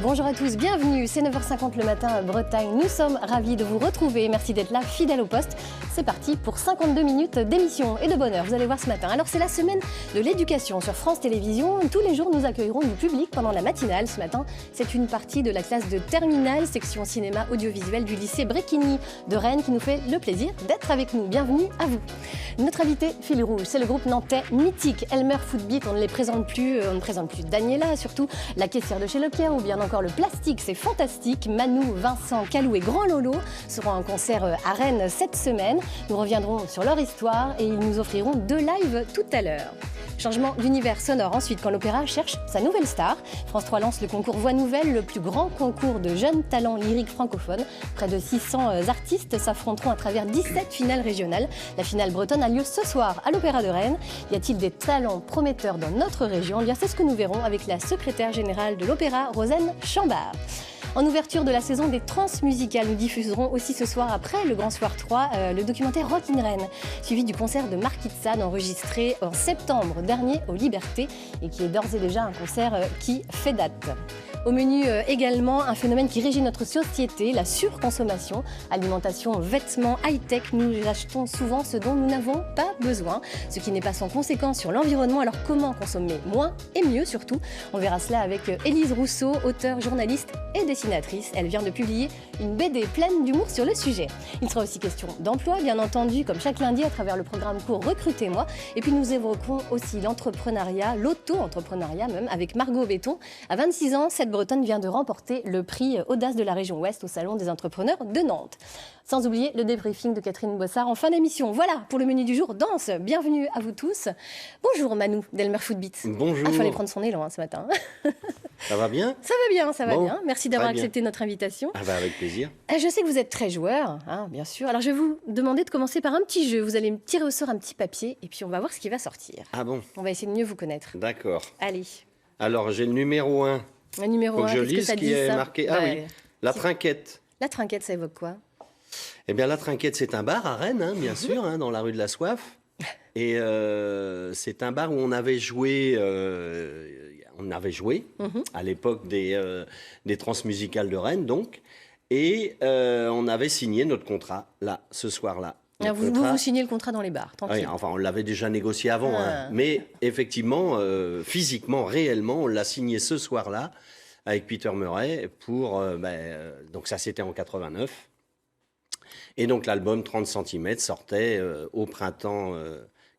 Bonjour à tous, bienvenue, c'est 9h50 le matin à Bretagne. Nous sommes ravis de vous retrouver, merci d'être là, fidèle au poste. C'est parti pour 52 minutes d'émission et de bonheur, vous allez voir ce matin. Alors c'est la semaine de l'éducation sur France Télévisions. Tous les jours nous accueillerons du public pendant la matinale. Ce matin, c'est une partie de la classe de terminale, section cinéma audiovisuel du lycée Bréquigny de Rennes qui nous fait le plaisir d'être avec nous. Bienvenue à vous. Notre invité fil rouge, c'est le groupe nantais mythique Elmer Footbeat. On ne les présente plus, on ne présente plus Daniela, surtout la caissière de chez Leclerc ou bien encore le plastique, c'est fantastique. Manu, Vincent, Calou et Grand Lolo seront en concert à Rennes cette semaine. Nous reviendrons sur leur histoire et ils nous offriront 2 lives tout à l'heure. Changement d'univers sonore ensuite quand l'opéra cherche sa nouvelle star. France 3 lance le concours Voix Nouvelle, le plus grand concours de jeunes talents lyriques francophones. Près de 600 artistes s'affronteront à travers 17 finales régionales. La finale bretonne a lieu ce soir à l'Opéra de Rennes. Y a-t-il des talents prometteurs dans notre région? Eh bien, c'est ce que nous verrons avec la secrétaire générale de l'Opéra, Rosen Chambard. En ouverture de la saison des transmusicales, nous diffuserons aussi ce soir, après le Grand Soir 3, le documentaire Rock in Rennes, suivi du concert de Marquis de Sade enregistré en septembre dernier aux Libertés et qui est d'ores et déjà un concert qui fait date. Au menu également, un phénomène qui régit notre société, la surconsommation. Alimentation, vêtements, high-tech, nous achetons souvent ce dont nous n'avons pas besoin, ce qui n'est pas sans conséquence sur l'environnement. Alors comment consommer moins et mieux surtout? On verra cela avec Élise Rousseau, auteure, journaliste et dessinatrice. Elle vient de publier une BD pleine d'humour sur le sujet. Il sera aussi question d'emploi, bien entendu, comme chaque lundi à travers le programme court Recrutez-moi. Et puis nous évoquerons aussi l'entrepreneuriat, l'auto-entrepreneuriat même, avec Margot Béton. À 26 ans, cette Bretonne vient de remporter le prix Audace de la région Ouest au Salon des entrepreneurs de Nantes. Sans oublier le débriefing de Catherine Bossard en fin d'émission. Voilà pour le menu du jour, danse. Bienvenue à vous tous. Bonjour Manu d'Elmer Footbeat. Bonjour. Il fallait prendre son élan ce matin. Ça va bien? Ça va bien, ça va bon, bien. Merci d'avoir accepté notre invitation. Ah bah avec plaisir. Je sais que vous êtes très joueur, hein, bien sûr. Alors je vais vous demander de commencer par un petit jeu. Vous allez me tirer au sort un petit papier et puis on va voir ce qui va sortir. Ah bon? On va essayer de mieux vous connaître. D'accord. Allez. Alors j'ai le numéro 1. Le numéro 1, qu'est-ce que ça qui dit est ça? marqué. Ah oui, la trinquette. La trinquette, ça évoque quoi? Eh bien la trinquette, c'est un bar à Rennes, hein, bien sûr, hein, dans la rue de la Soif. Et c'est un bar où on avait joué à l'époque des transmusicales de Rennes, donc. Et on avait signé notre contrat, là, ce soir-là. Vous signez le contrat dans les bars, tranquille. Oui, enfin, on l'avait déjà négocié avant. Hein. Mais effectivement, physiquement, réellement, on l'a signé ce soir-là avec Peter Murray pour... donc ça, c'était en 89. Et donc l'album 30 cm sortait au printemps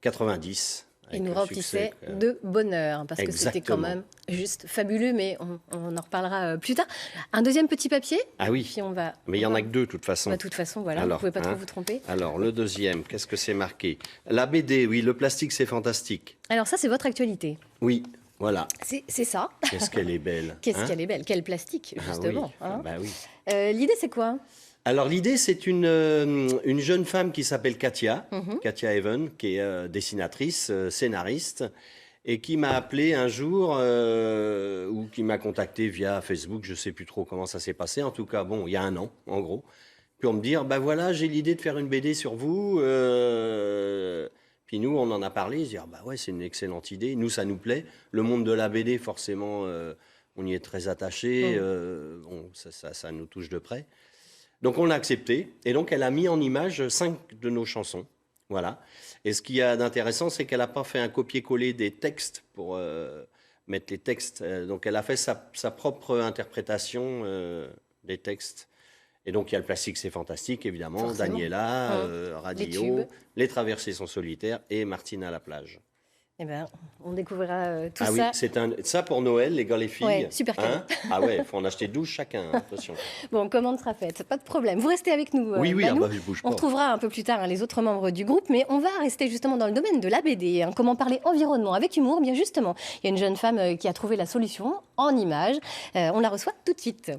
90. Et nous remplissait de bonheur, parce que c'était quand même juste fabuleux, mais on en reparlera plus tard. Un deuxième petit papier. Ah oui, puis on va, mais il n'y en a que 2 de toute façon. De toute façon, voilà, alors, vous ne pouvez pas trop vous tromper. Alors, le deuxième, qu'est-ce que c'est marqué? La BD, oui, le plastique, c'est fantastique. Alors ça, c'est votre actualité. Oui, voilà. C'est ça. Qu'est-ce qu'elle est belle. Qu'est-ce qu'elle est belle. Quel plastique, justement. Ah oui, oui. L'idée, c'est quoi? Alors l'idée, c'est une jeune femme qui s'appelle Katia, Katia Even, qui est dessinatrice, scénariste, et qui m'a appelé un jour, ou qui m'a contacté via Facebook, je ne sais plus trop comment ça s'est passé, en tout cas, bon, il y a 1 an, en gros, pour me dire, ben voilà, j'ai l'idée de faire une BD sur vous, puis nous, on en a parlé, dire, bah ouais, c'est une excellente idée, nous, ça nous plaît, le monde de la BD, forcément, on y est très attaché, bon, ça nous touche de près. Donc on l'a accepté, et donc elle a mis en image 5 de nos chansons, voilà. Et ce qu'il y a d'intéressant, c'est qu'elle n'a pas fait un copier-coller des textes pour mettre les textes. Donc elle a fait sa propre interprétation des textes. Et donc il y a le plastique, c'est fantastique, évidemment, forcément. Daniela, Radio, Les Traversées sont solitaires et Martine à la plage. Eh ben, on découvrira tout ça. Ah oui, c'est ça pour Noël, les gars, les filles. Ouais, super cadeau. Ah ouais, il faut en acheter 12 chacun, attention. Bon, commande sera faite, pas de problème. Vous restez avec nous. Oui, Manu. je bouge pas. On retrouvera un peu plus tard les autres membres du groupe, mais on va rester justement dans le domaine de la BD. Comment parler environnement avec humour? Bien justement, il y a une jeune femme qui a trouvé la solution en images. On la reçoit tout de suite.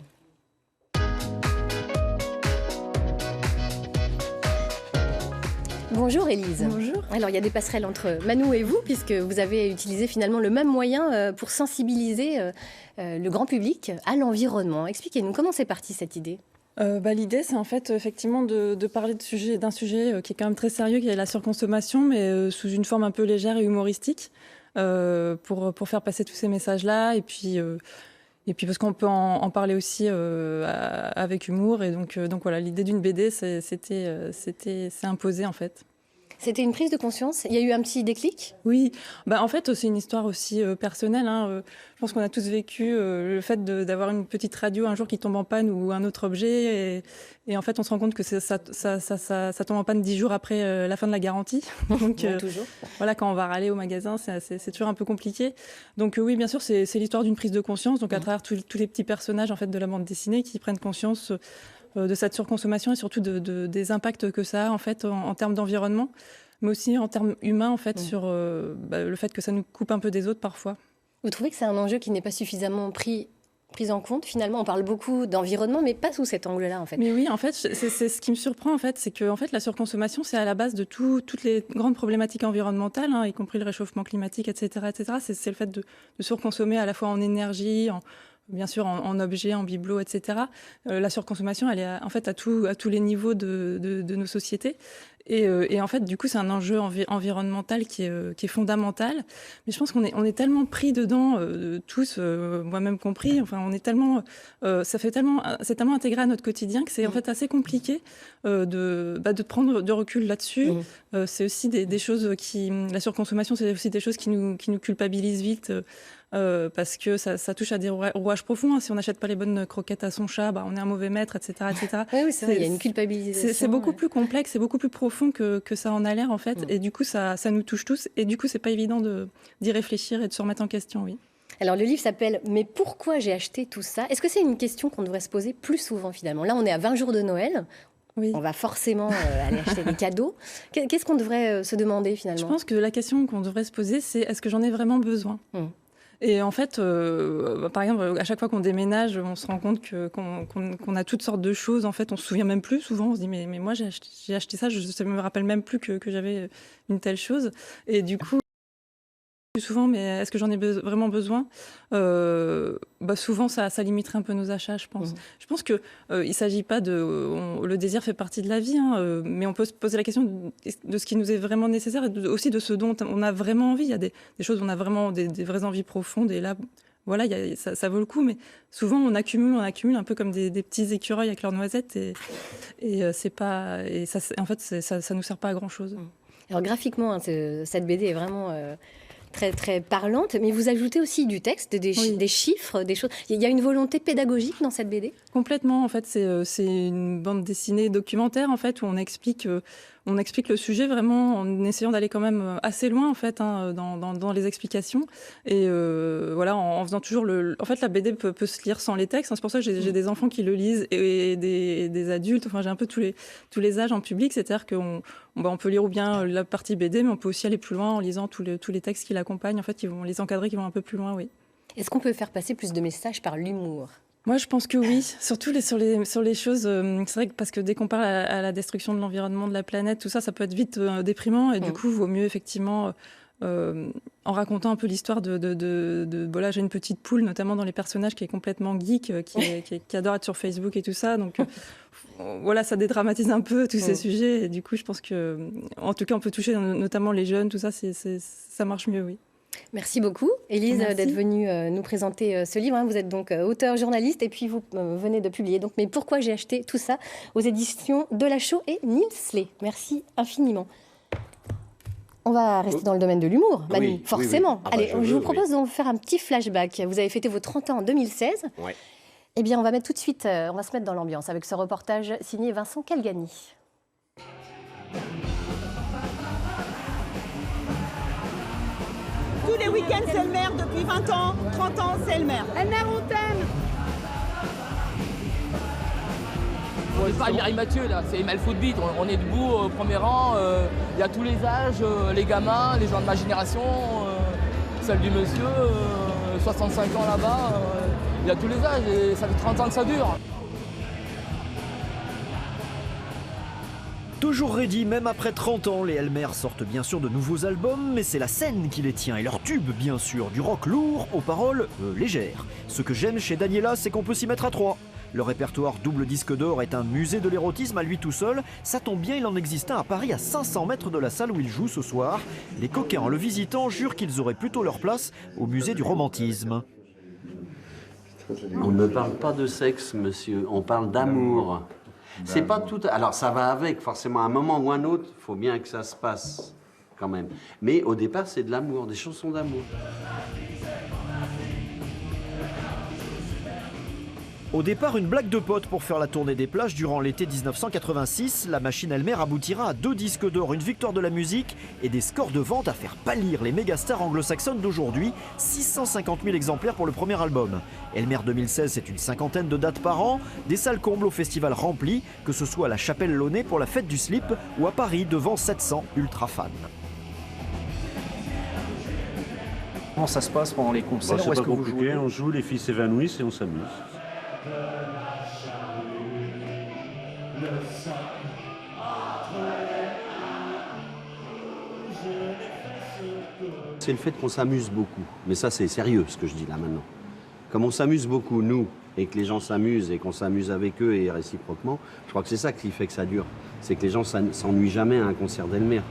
Bonjour Élise. Bonjour. Alors il y a des passerelles entre Manou et vous, puisque vous avez utilisé finalement le même moyen pour sensibiliser le grand public à l'environnement. Expliquez-nous, comment c'est parti cette idée ? L'idée, c'est en fait effectivement de parler d'un sujet qui est quand même très sérieux, qui est la surconsommation, mais sous une forme un peu légère et humoristique, pour faire passer tous ces messages-là. Et puis parce qu'on peut en parler aussi avec humour. Et donc voilà, l'idée d'une BD, c'est imposé en fait. C'était une prise de conscience ? Il y a eu un petit déclic ? Oui, en fait, c'est une histoire aussi personnelle. Je pense qu'on a tous vécu le fait d'avoir une petite radio un jour qui tombe en panne ou un autre objet. Et en fait, on se rend compte que ça tombe en panne 10 jours après la fin de la garantie. Donc, toujours. Voilà, quand on va râler au magasin, c'est toujours un peu compliqué. Donc oui, bien sûr, c'est l'histoire d'une prise de conscience. Donc à travers tous les petits personnages en fait, de la bande dessinée qui prennent conscience de cette surconsommation et surtout des impacts que ça a en fait en termes d'environnement, mais aussi en termes humains en fait sur le fait que ça nous coupe un peu des autres parfois. Vous trouvez que c'est un enjeu qui n'est pas suffisamment pris en compte finalement ? On parle beaucoup d'environnement, mais pas sous cet angle-là en fait. Mais oui, en fait, c'est ce qui me surprend en fait, c'est que en fait la surconsommation c'est à la base de toutes les grandes problématiques environnementales, y compris le réchauffement climatique, etc., etc. C'est le fait de surconsommer à la fois en énergie, bien sûr en objets, en bibelots, etc. La surconsommation, elle est en fait à tous les niveaux de nos sociétés. Et en fait, du coup, c'est un enjeu environnemental qui est fondamental. Mais je pense qu'on est tellement pris dedans, tous, moi-même compris. Enfin, on est tellement, c'est tellement intégré à notre quotidien que c'est en fait assez compliqué de prendre de recul là-dessus. C'est aussi des choses la surconsommation, c'est aussi des choses qui nous culpabilisent vite. Parce que ça touche à des rouages profonds. Si on n'achète pas les bonnes croquettes à son chat, on est un mauvais maître, etc. etc. Oui, c'est vrai, il y a une culpabilisation. C'est beaucoup plus complexe, c'est beaucoup plus profond que ça en a l'air, en fait. Et du coup, ça nous touche tous. Et du coup, c'est pas évident d'y réfléchir et de se remettre en question, oui. Alors, le livre s'appelle « Mais pourquoi j'ai acheté tout ça ?» Est-ce que c'est une question qu'on devrait se poser plus souvent, finalement ? Là, on est à 20 jours de Noël. Oui. On va forcément aller acheter des cadeaux. Qu'est-ce qu'on devrait se demander, finalement ? Je pense que la question qu'on devrait se poser, c'est est-ce que j'en ai vraiment besoin ? Et en fait, par exemple, à chaque fois qu'on déménage, on se rend compte qu'on a toutes sortes de choses. En fait, on se souvient même plus. Souvent, on se dit mais moi j'ai acheté ça, je ne me rappelle même plus que j'avais une telle chose. Et du coup, plus souvent, mais est-ce que j'en ai vraiment besoin ? Souvent, ça limiterait un peu nos achats, je pense. Je pense que il s'agit pas le désir fait partie de la vie, mais on peut se poser la question de ce qui nous est vraiment nécessaire et aussi de ce dont on a vraiment envie. Il y a des choses où on a vraiment des vraies envies profondes et là, voilà, ça vaut le coup. Mais souvent, on accumule un peu comme des petits écureuils avec leurs noisettes et c'est pas et ça, en fait, ça nous sert pas à grand chose. Alors graphiquement, cette BD est vraiment très, très parlante, mais vous ajoutez aussi du texte, des chiffres, des choses. Il y a une volonté pédagogique dans cette BD ? Complètement, en fait, c'est une bande dessinée documentaire, en fait, où on explique le sujet vraiment en essayant d'aller quand même assez loin, en fait, dans les explications. Et voilà, en faisant toujours En fait, la BD peut se lire sans les textes. C'est pour ça que j'ai des enfants qui le lisent et des adultes. Enfin, j'ai un peu tous les âges en public. C'est-à-dire qu'on peut lire ou bien la partie BD, mais on peut aussi aller plus loin en lisant tous les textes qui l'accompagnent. En fait, ils vont les encadrer, qui vont un peu plus loin, oui. Est-ce qu'on peut faire passer plus de messages par l'humour ? Moi, je pense que oui, surtout sur les choses. C'est vrai que parce que dès qu'on parle à la destruction de l'environnement, de la planète, tout ça, ça peut être vite déprimant. Et du coup, il vaut mieux effectivement, en racontant un peu l'histoire voilà, j'ai une petite poule, notamment dans les personnages, qui est complètement geek, qui adore être sur Facebook et tout ça. Donc voilà, ça dédramatise un peu tous ces sujets. Et du coup, je pense que, en tout cas, on peut toucher notamment les jeunes, tout ça, ça marche mieux, oui. Merci beaucoup, Élise, d'être venue nous présenter ce livre. Vous êtes donc auteur, journaliste, et puis vous venez de publier donc Mais pourquoi j'ai acheté tout ça aux éditions Delachaux et Nielsley. Merci infiniment. On va rester dans le domaine de l'humour, Manu, forcément. Oui. Allez, je vous propose de faire un petit flashback. Vous avez fêté vos 30 ans en 2016. Oui. Eh bien, on va mettre tout de suite, on va se mettre dans l'ambiance avec ce reportage signé Vincent Calgani. Tous les week-ends, c'est le maire depuis 20 ans, 30 ans, c'est le maire. Elmer, on t'aime. On n'est pas à Mireille-Mathieu, là, c'est Emile Footbeat. On est debout au premier rang. Il y a tous les âges, les gamins, les gens de ma génération, celle du monsieur, 65 ans là-bas. Il y a tous les âges et ça fait 30 ans que ça dure. Toujours ready, même après 30 ans, les Elmer sortent bien sûr de nouveaux albums, mais c'est la scène qui les tient et leur tube bien sûr, du rock lourd aux paroles légères. Ce que j'aime chez Daniela, c'est qu'on peut s'y mettre à trois. Le répertoire double disque d'or est un musée de l'érotisme à lui tout seul. Ça tombe bien, il en existe un à Paris à 500 mètres de la salle où il joue ce soir. Les coquins en le visitant jurent qu'ils auraient plutôt leur place au musée du romantisme. On ne parle pas de sexe, monsieur, on parle d'amour. C'est pas tout. Alors ça va avec, forcément, à un moment ou un autre, il faut bien que ça se passe quand même. Mais au départ, c'est de l'amour, des chansons d'amour. Au départ, une blague de potes pour faire la tournée des plages durant l'été 1986, la machine Elmer aboutira à 2 disques d'or, une victoire de la musique et des scores de vente à faire pâlir les mégastars anglo-saxonnes d'aujourd'hui, 650 000 exemplaires pour le premier album. Elmer 2016, c'est une cinquantaine de dates par an, des salles combles au festival remplis, que ce soit à la Chapelle Launay pour la fête du slip ou à Paris devant 700 ultra fans. Comment ça se passe pendant les concerts? C'est pas compliqué, on joue, les filles s'évanouissent et on s'amuse. C'est le fait qu'on s'amuse beaucoup. Mais ça, c'est sérieux, ce que je dis là maintenant. Comme on s'amuse beaucoup, nous, et que les gens s'amusent, et qu'on s'amuse avec eux et réciproquement, je crois que c'est ça qui fait que ça dure. C'est que les gens s'ennuient jamais à un concert d'Elmer.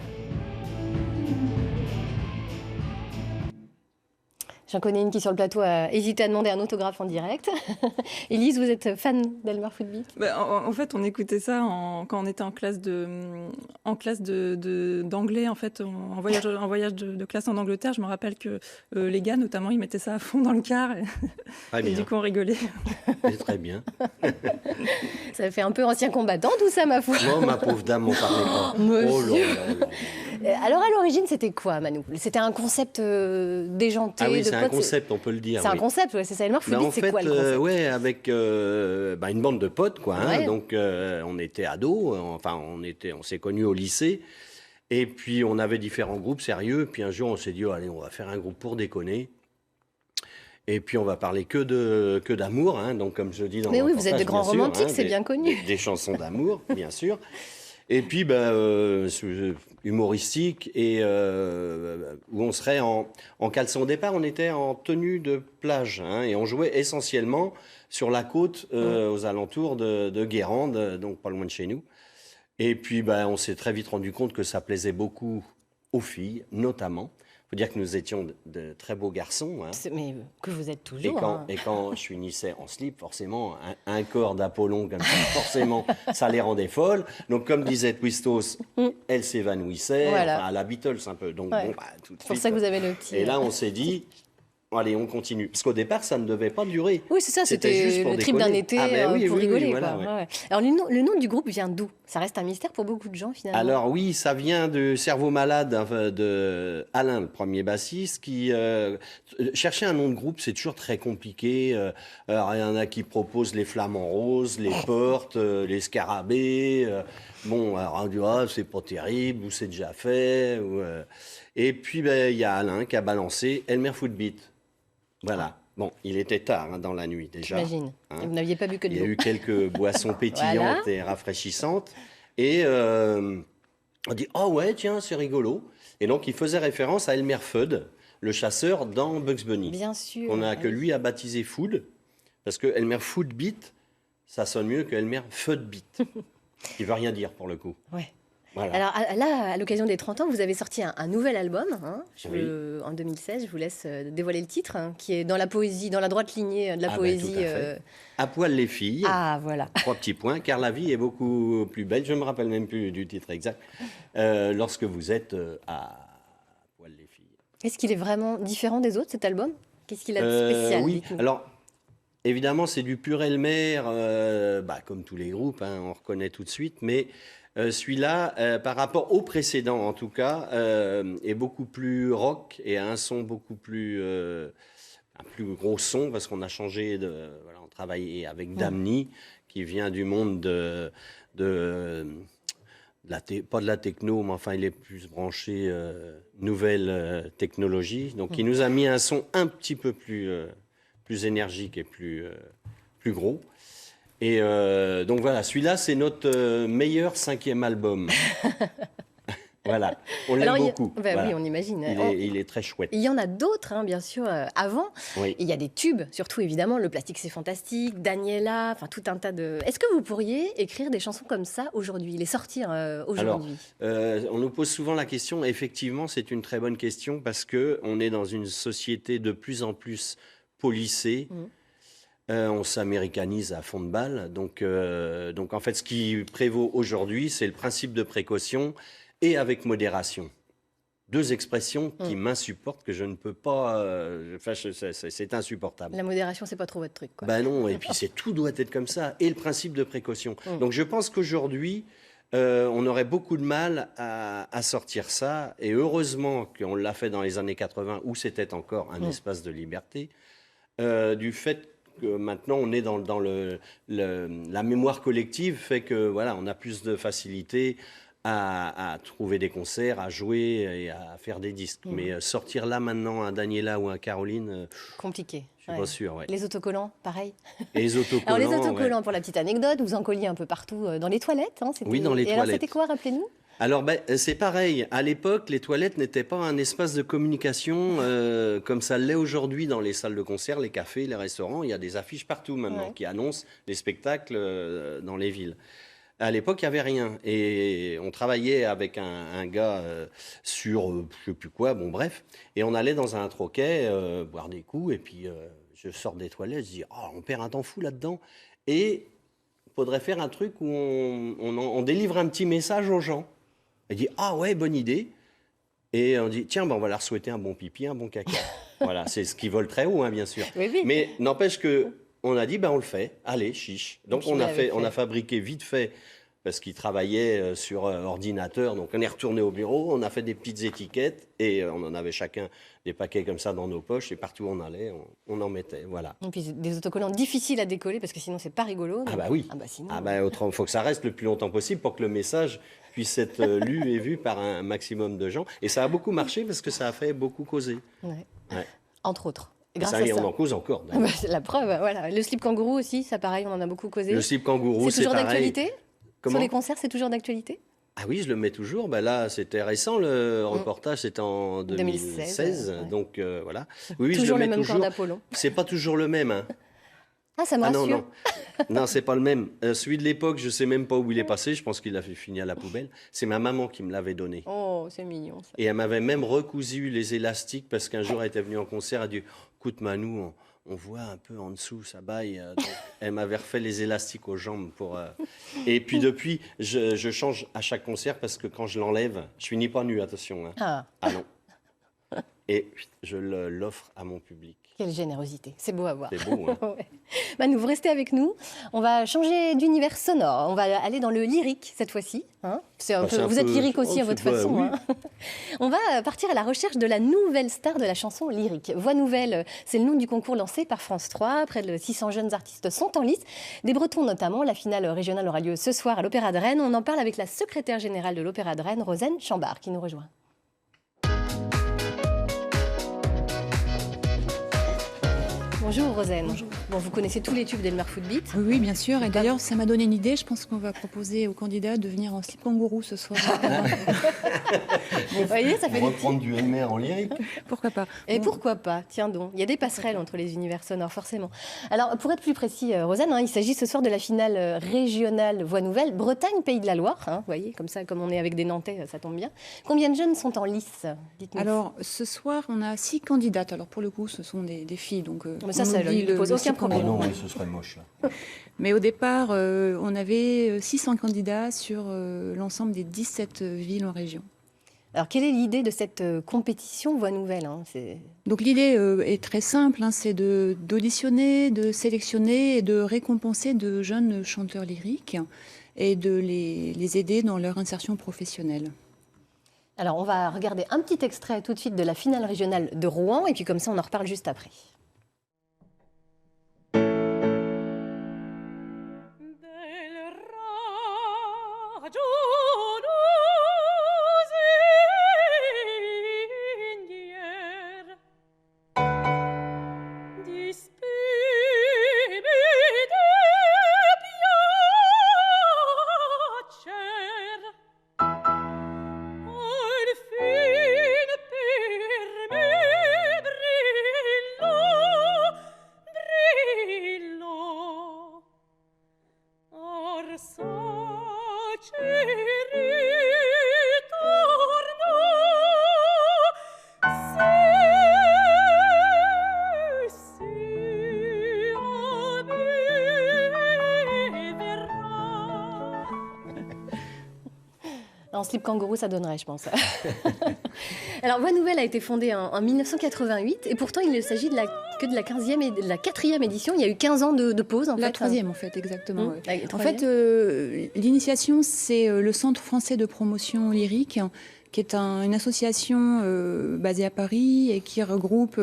J'en connais une qui, sur le plateau, a hésité à demander un autographe en direct. Élise, vous êtes fan d'Elmer Footbeat? En fait, on écoutait ça quand on était en classe d'anglais, en fait, en voyage de classe en Angleterre. Je me rappelle que les gars, notamment, ils mettaient ça à fond dans le car. Et du coup, on rigolait. C'est très bien. Ça fait un peu ancien combattant, tout ça, ma foi. Non, ma pauvre dame, on parlait pas. Monsieur. Oh là là là. Alors, à l'origine, c'était quoi, Manu? C'était un concept déjanté? Ah oui, de c'est un potes, concept, on peut le dire. C'est oui. un concept, ouais, c'est ça. Elmer Footbeat, En c'est fait, quoi le concept? ouais, avec une bande de potes, quoi. Hein, Ouais. donc, on était ados, enfin, on s'est connus au lycée. Et puis, on avait différents groupes sérieux. Puis un jour, on s'est dit, oh, allez, on va faire un groupe pour déconner. Et puis, on va parler que d'amour. Hein, donc, comme je dis dans Mais le oui, vous êtes de reportage, grands bien sûr, romantiques, hein, c'est bien connu. Des chansons d'amour, bien sûr. Et puis, humoristique, et où on serait en caleçon. Au départ, on était en tenue de plage, hein, et on jouait essentiellement sur la côte, aux alentours de Guérande, donc pas loin de chez nous. Et puis, on s'est très vite rendu compte que ça plaisait beaucoup aux filles, notamment. Il faut dire que nous étions de très beaux garçons. Hein. Mais que vous êtes toujours. Et quand je finissais en slip, forcément, un corps d'Apollon comme ça, forcément, ça les rendait folles. Donc, comme disait Twistos, elle s'évanouissait, Voilà. enfin, à la Beatles un peu. Donc, Ouais. tout de C'est pour suite. ça que vous avez le petit. Et là, on s'est dit, allez, on continue. Parce qu'au départ, ça ne devait pas durer. Oui, c'est ça, c'était juste pour le trip d'un déconner. été Oui, pour oui, rigoler. voilà, quoi. ouais. Ouais. Alors, le nom du groupe vient d'où? Ça reste un mystère pour beaucoup de gens, finalement. Alors oui, ça vient du cerveau malade de Alain, le premier bassiste, qui chercher un nom de groupe, c'est toujours très compliqué. Alors, il y en a qui proposent les flamants roses, les portes, les scarabées. Bon, alors on dit c'est pas terrible, ou c'est déjà fait. Et puis il y a Alain qui a balancé Elmer Footbeat. Voilà. Bon, il était tard, hein, dans la nuit déjà. J'imagine. Hein. Et vous n'aviez pas bu que de Il y a l'eau. eu quelques boissons pétillantes Voilà. et rafraîchissantes. Et on dit, oh ouais, tiens, c'est rigolo. Et donc, il faisait référence à Elmer Fudd, le chasseur dans Bugs Bunny. Bien sûr. Que lui a baptisé Food, parce que Elmer Footbeat, ça sonne mieux que Elmer Fuddbeat. Qui veut rien dire pour le coup. Ouais. Voilà. Alors là, à l'occasion des 30 ans, vous avez sorti un nouvel album, hein, Oui. en 2016. Je vous laisse dévoiler le titre, hein, qui est dans la poésie, dans la droite lignée de la poésie. Tout à fait. À poil les filles. Ah, voilà. 3 petits points, car la vie est beaucoup plus belle. Je ne me rappelle même plus du titre exact. Lorsque vous êtes à poil les filles. Est-ce qu'il est vraiment différent des autres, cet album? Qu'est-ce qu'il a de spécial? Oui, dites-nous. alors évidemment c'est du pur Elmer, comme tous les groupes, hein, on reconnaît tout de suite, mais celui-là, par rapport au précédent en tout cas, est beaucoup plus rock et a un son beaucoup plus, un plus gros son parce qu'on a changé voilà, on travaille avec Damni qui vient du monde pas de la techno, mais enfin il est plus branché nouvelle technologie, donc il nous a mis un son un petit peu plus énergique et plus gros. Et donc voilà, celui-là, c'est notre meilleur 5e album. Voilà, on l'aime beaucoup. Voilà. Oui, on imagine. Il est très chouette. Il y en a d'autres, hein, bien sûr, avant. Oui. Il y a des tubes, surtout évidemment, Le plastique c'est fantastique, Daniela, enfin tout un tas de... Est-ce que vous pourriez écrire des chansons comme ça aujourd'hui, les sortir aujourd'hui? On nous pose souvent la question, effectivement, c'est une très bonne question parce qu'on est dans une société de plus en plus policée. On s'américanise à fond de balle. Donc en fait, ce qui prévaut aujourd'hui, c'est le principe de précaution et avec modération. 2 expressions qui m'insupportent, que je ne peux pas... c'est insupportable. La modération, c'est pas trop votre truc, quoi. Ben non, et puis tout doit être comme ça. Et le principe de précaution. Donc je pense qu'aujourd'hui, on aurait beaucoup de mal à sortir ça. Et heureusement qu'on l'a fait dans les années 80, où c'était encore un espace de liberté, du fait que maintenant on est dans la mémoire collective, fait que voilà, on a plus de facilité à trouver des concerts, à jouer et à faire des disques. Mais sortir là maintenant un Daniela ou un Caroline... Compliqué. Je suis pas sûr, ouais. Les autocollants, pareil. Et les autocollants, alors les autocollants, pour la petite anecdote, vous en colliez un peu partout dans les toilettes. Hein, oui, dans les toilettes. Alors c'était quoi, rappelez-nous? Alors, c'est pareil. À l'époque, les toilettes n'étaient pas un espace de communication comme ça l'est aujourd'hui dans les salles de concert, les cafés, les restaurants. Il y a des affiches partout maintenant qui annoncent les spectacles dans les villes. À l'époque, il n'y avait rien. Et on travaillait avec un gars sur je ne sais plus quoi, bon bref. Et on allait dans un troquet boire des coups. Et puis, je sors des toilettes, je dis, oh, on perd un temps fou là-dedans. Et il faudrait faire un truc où on délivre un petit message aux gens. Elle dit, ah ouais, bonne idée. Et on dit, tiens, on va leur souhaiter un bon pipi, un bon caca. Voilà, c'est ce qu'ils volent très haut, hein, bien sûr. Oui. Mais n'empêche qu'on a dit, on le fait, allez, chiche. Donc on a fabriqué vite fait, parce qu'ils travaillaient sur ordinateur. Donc on est retourné au bureau, on a fait des petites étiquettes et on en avait chacun des paquets comme ça dans nos poches et partout où on allait, on en mettait. Voilà. Et puis des autocollants difficiles à décoller parce que sinon c'est pas rigolo. Ah bah oui. Il faut que ça reste le plus longtemps possible pour que le message puisse être lu et vu par un maximum de gens. Et ça a beaucoup marché parce que ça a fait beaucoup causer. Ouais. Entre autres. Grâce à ça. On en cause encore. C'est la preuve, voilà. Le slip kangourou aussi, ça pareil, on en a beaucoup causé. Le slip kangourou, c'est toujours d'actualité. Sur les concerts, c'est toujours d'actualité? Ah oui, je le mets toujours. Là, c'était récent, le reportage, c'était en 2016. Donc, voilà. Oui, toujours je le même toujours. corps d'Apollon. C'est pas toujours le même. Hein. Ah, ça me rassure. Non, c'est pas le même. Celui de l'époque, je sais même pas où il est passé. Je pense qu'il a fait finir à la poubelle. C'est ma maman qui me l'avait donné. Oh, c'est mignon, ça. Et elle m'avait même recousu les élastiques parce qu'un jour, elle était venue en concert. Elle a dit, écoute, Manou, on voit un peu en dessous, ça baille. Donc, elle m'avait refait les élastiques aux jambes pour. Et puis depuis, je change à chaque concert parce que quand je l'enlève, je finis pas nu, attention. Hein. Ah non. Et je l'offre à mon public. Quelle générosité, c'est beau à voir. C'est beau, hein. Manu, vous restez avec nous. On va changer d'univers sonore. On va aller dans le lyrique cette fois-ci. Hein, vous êtes lyrique aussi à votre façon. Oui. Hein. On va partir à la recherche de la nouvelle star de la chanson lyrique. Voix nouvelle, c'est le nom du concours lancé par France 3. Près de 600 jeunes artistes sont en lice. Des Bretons notamment. La finale régionale aura lieu ce soir à l'Opéra de Rennes. On en parle avec la secrétaire générale de l'Opéra de Rennes, Rosen Chambard, qui nous rejoint. Bonjour Rosen. Bonjour. Bon, vous connaissez tous les tubes d'Elmer Footbeat. Oui, bien sûr. Et d'ailleurs, ça m'a donné une idée. Je pense qu'on va proposer aux candidats de venir en slip kangourou ce soir. Vous voyez, ça fait On va reprendre du Elmer en lyrique. Pourquoi pas? Et pourquoi pas? Tiens donc, il y a des passerelles entre les univers sonores, forcément. Alors, pour être plus précis, Rosen, il s'agit ce soir de la finale régionale Voix nouvelle Bretagne, Pays de la Loire. Vous voyez, comme ça, comme on est avec des Nantais, ça tombe bien. Combien de jeunes sont en lice? Dites-nous. Alors, ce soir, on a 6 candidates. Alors, pour le coup, ce sont des filles. Donc, mais ça ne pose aucun problème. Oh non, oui, ce serait moche, là. Mais au départ, on avait 600 candidats sur l'ensemble des 17 villes en région. Alors, quelle est l'idée de cette compétition Voix nouvelle? Donc, l'idée est très simple, c'est d'auditionner, de sélectionner et de récompenser de jeunes chanteurs lyriques et de les aider dans leur insertion professionnelle. Alors, on va regarder un petit extrait tout de suite de la finale régionale de Rouen, et puis comme ça, on en reparle juste après. en slip kangourou, ça donnerait, je pense. Alors, Voix Nouvelle a été fondée en 1988 et pourtant, il ne s'agit que de la 15e et de la 4e édition. Il y a eu 15 ans de pause, en fait. La 3e, en fait, exactement. La En 3e. fait, l'initiation, c'est le Centre français de promotion lyrique, qui est une association basée à Paris et qui regroupe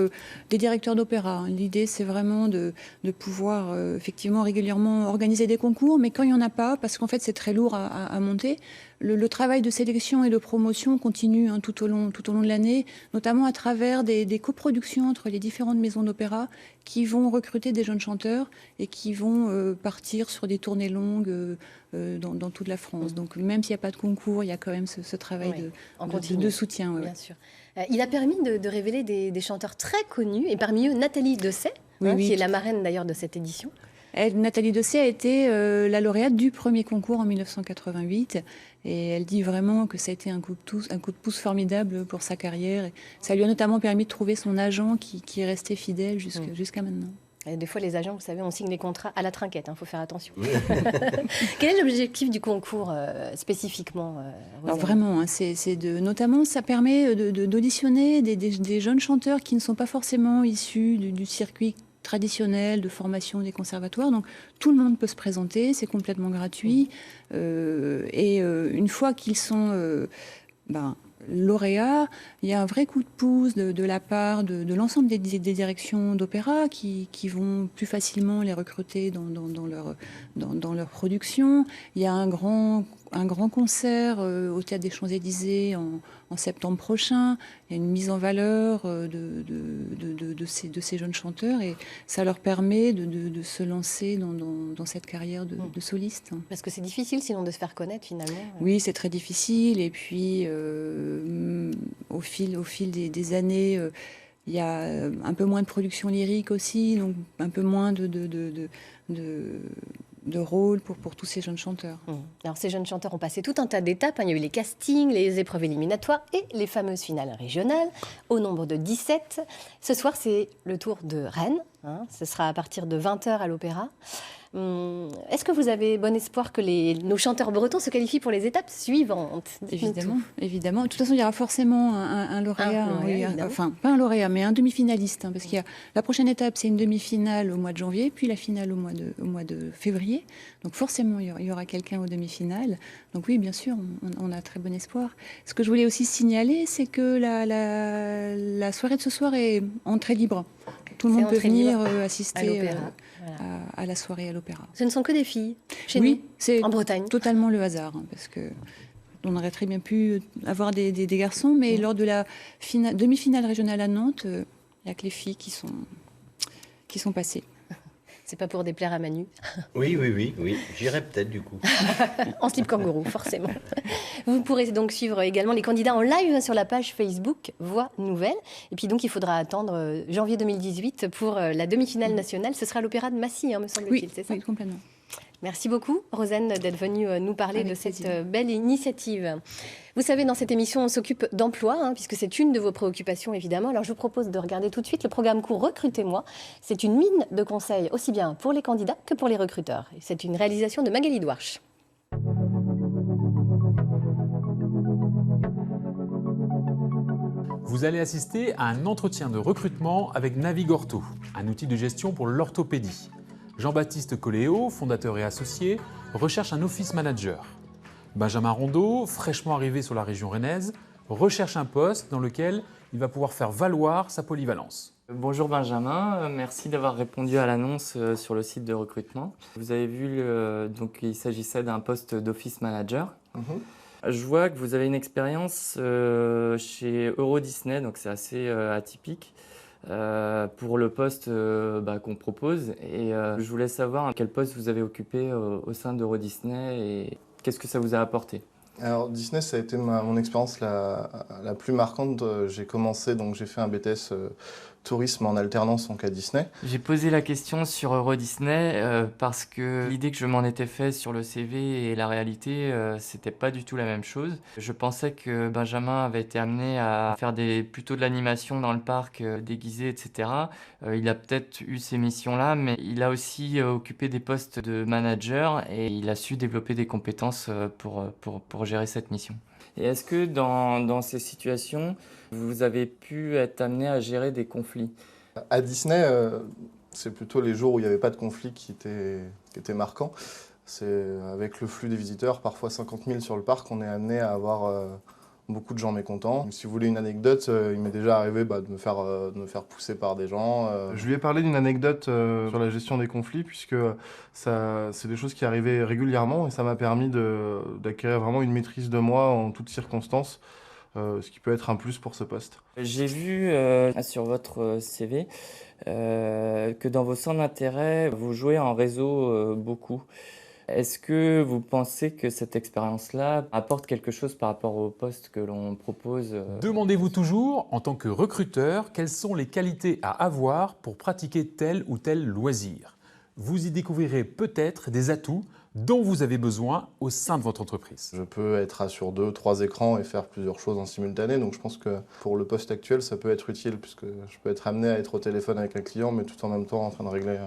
des directeurs d'opéra. L'idée, c'est vraiment de pouvoir effectivement régulièrement organiser des concours, mais quand il n'y en a pas, parce qu'en fait c'est très lourd à monter, le travail de sélection et de promotion continue tout au long de l'année, notamment à travers des coproductions entre les différentes maisons d'opéra qui vont recruter des jeunes chanteurs et qui vont partir sur des tournées longues dans toute la France. Donc même s'il n'y a pas de concours, il y a quand même ce travail de soutien. Bien sûr. Il a permis de révéler des chanteurs très connus, et parmi eux Nathalie Dessay, qui est la marraine d'ailleurs de cette édition. Nathalie Dessay a été la lauréate du premier concours en 1988 et elle dit vraiment que ça a été un coup de pouce formidable pour sa carrière. Et ça lui a notamment permis de trouver son agent qui est resté fidèle jusqu'à maintenant. Et des fois, les agents, vous savez, on signe les contrats à la trinquette, faut faire attention. Quel est l'objectif du concours spécifiquement, Alors vraiment, notamment, ça permet d'auditionner des jeunes chanteurs qui ne sont pas forcément issus du circuit traditionnel de formation des conservatoires. Donc tout le monde peut se présenter, c'est complètement gratuit. Une fois qu'ils sont lauréats, il y a un vrai coup de pouce de la part de l'ensemble des directions d'opéra qui vont plus facilement les recruter dans leur production. Il y a un grand concert au Théâtre des Champs-Élysées en septembre prochain. Il y a une mise en valeur de ces jeunes chanteurs et ça leur permet de se lancer dans cette carrière de soliste. Parce que c'est difficile sinon de se faire connaître finalement. Oui, c'est très difficile et puis au fil des années, il y a un peu moins de production lyrique aussi, donc un peu moins de rôle pour tous ces jeunes chanteurs. Alors ces jeunes chanteurs ont passé tout un tas d'étapes. Il y a eu les castings, les épreuves éliminatoires et les fameuses finales régionales, au nombre de 17. Ce soir, c'est le tour de Rennes. Ce sera à partir de 20h à l'Opéra. Est-ce que vous avez bon espoir que nos chanteurs bretons se qualifient pour les étapes suivantes? Évidemment. De toute façon, il y aura forcément un lauréat. Enfin, pas un lauréat, mais un demi-finaliste. Parce qu'il y a la prochaine étape, c'est une demi-finale au mois de janvier, puis la finale au mois de février. Donc forcément, il y aura quelqu'un aux demi-finales. Donc oui, bien sûr, on a très bon espoir. Ce que je voulais aussi signaler, c'est que la soirée de ce soir est entrée libre. Tout le monde peut venir assister à la soirée à l'Opéra. Ce ne sont que des filles chez nous, c'est en Bretagne. Totalement le hasard, parce que on aurait très bien pu avoir des garçons, mais lors de la demi-finale régionale à Nantes, il n'y a que les filles qui sont passées. C'est pas pour déplaire à Manu. Oui. J'irai peut-être du coup. En slip kangourou, forcément. Vous pourrez donc suivre également les candidats en live sur la page Facebook Voix Nouvelle. Et puis donc, il faudra attendre janvier 2018 pour la demi-finale nationale. Ce sera à l'Opéra de Massy, me semble-t-il, c'est ça ? Oui, complètement. Merci beaucoup, Rosanne, d'être venue nous parler de cette belle initiative. Vous savez, dans cette émission, on s'occupe d'emploi, puisque c'est une de vos préoccupations, évidemment. Alors, je vous propose de regarder tout de suite le programme court Recrutez-moi. C'est une mine de conseils, aussi bien pour les candidats que pour les recruteurs. C'est une réalisation de Magali Douarche. Vous allez assister à un entretien de recrutement avec Navigorto, un outil de gestion pour l'orthopédie. Jean-Baptiste Coléo, fondateur et associé, recherche un office manager. Benjamin Rondeau, fraîchement arrivé sur la région rennaise, recherche un poste dans lequel il va pouvoir faire valoir sa polyvalence. Bonjour Benjamin, merci d'avoir répondu à l'annonce sur le site de recrutement. Vous avez vu, donc il s'agissait d'un poste d'office manager. Je vois que vous avez une expérience chez Euro Disney, donc c'est assez atypique. Pour le poste qu'on propose et je voulais savoir quel poste vous avez occupé au sein d'Euro Disney et qu'est-ce que ça vous a apporté. Alors Disney, ça a été mon expérience la plus marquante. J'ai fait un BTS tourisme en alternance à Disney. J'ai posé la question sur Euro Disney parce que l'idée que je m'en étais fait sur le CV et la réalité, c'était pas du tout la même chose. Je pensais que Benjamin avait été amené à faire plutôt de l'animation dans le parc, déguisé, etc. Il a peut-être eu ces missions-là, mais il a aussi occupé des postes de manager et il a su développer des compétences pour gérer cette mission. Et est-ce que dans ces situations, vous avez pu être amené à gérer des conflits? À Disney, c'est plutôt les jours où il n'y avait pas de conflit qui étaient marquants. C'est avec le flux des visiteurs, parfois 50 000 sur le parc, on est amené à avoir beaucoup de gens mécontents. Si vous voulez une anecdote, il m'est déjà arrivé de me faire pousser par des gens. Je lui ai parlé d'une anecdote sur la gestion des conflits, puisque c'est des choses qui arrivaient régulièrement et ça m'a permis d'acquérir vraiment une maîtrise de moi en toutes circonstances, ce qui peut être un plus pour ce poste. J'ai vu sur votre CV que dans vos centres d'intérêt, vous jouez en réseau beaucoup. Est-ce que vous pensez que cette expérience-là apporte quelque chose par rapport au poste que l'on propose? Demandez-vous toujours, en tant que recruteur, quelles sont les qualités à avoir pour pratiquer tel ou tel loisir. Vous y découvrirez peut-être des atouts dont vous avez besoin au sein de votre entreprise. Je peux être sur 2-3 écrans et faire plusieurs choses en simultané, donc je pense que pour le poste actuel, ça peut être utile, puisque je peux être amené à être au téléphone avec un client, mais tout en même temps en train de régler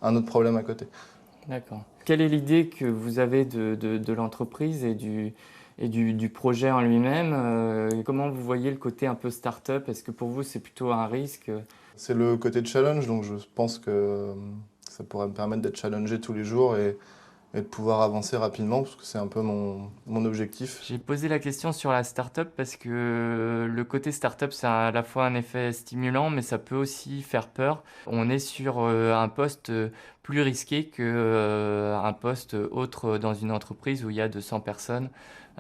un autre problème à côté. D'accord. Quelle est l'idée que vous avez de l'entreprise et du projet en lui-même? Comment vous voyez le côté un peu start-up? Est-ce que pour vous, c'est plutôt un risque? C'est le côté challenge, donc je pense que ça pourrait me permettre d'être challengé tous les jours et de pouvoir avancer rapidement, parce que c'est un peu mon objectif. J'ai posé la question sur la start-up parce que le côté start-up, ça a à la fois un effet stimulant, mais ça peut aussi faire peur. On est sur un poste plus risqué qu'un poste autre dans une entreprise où il y a 200 personnes.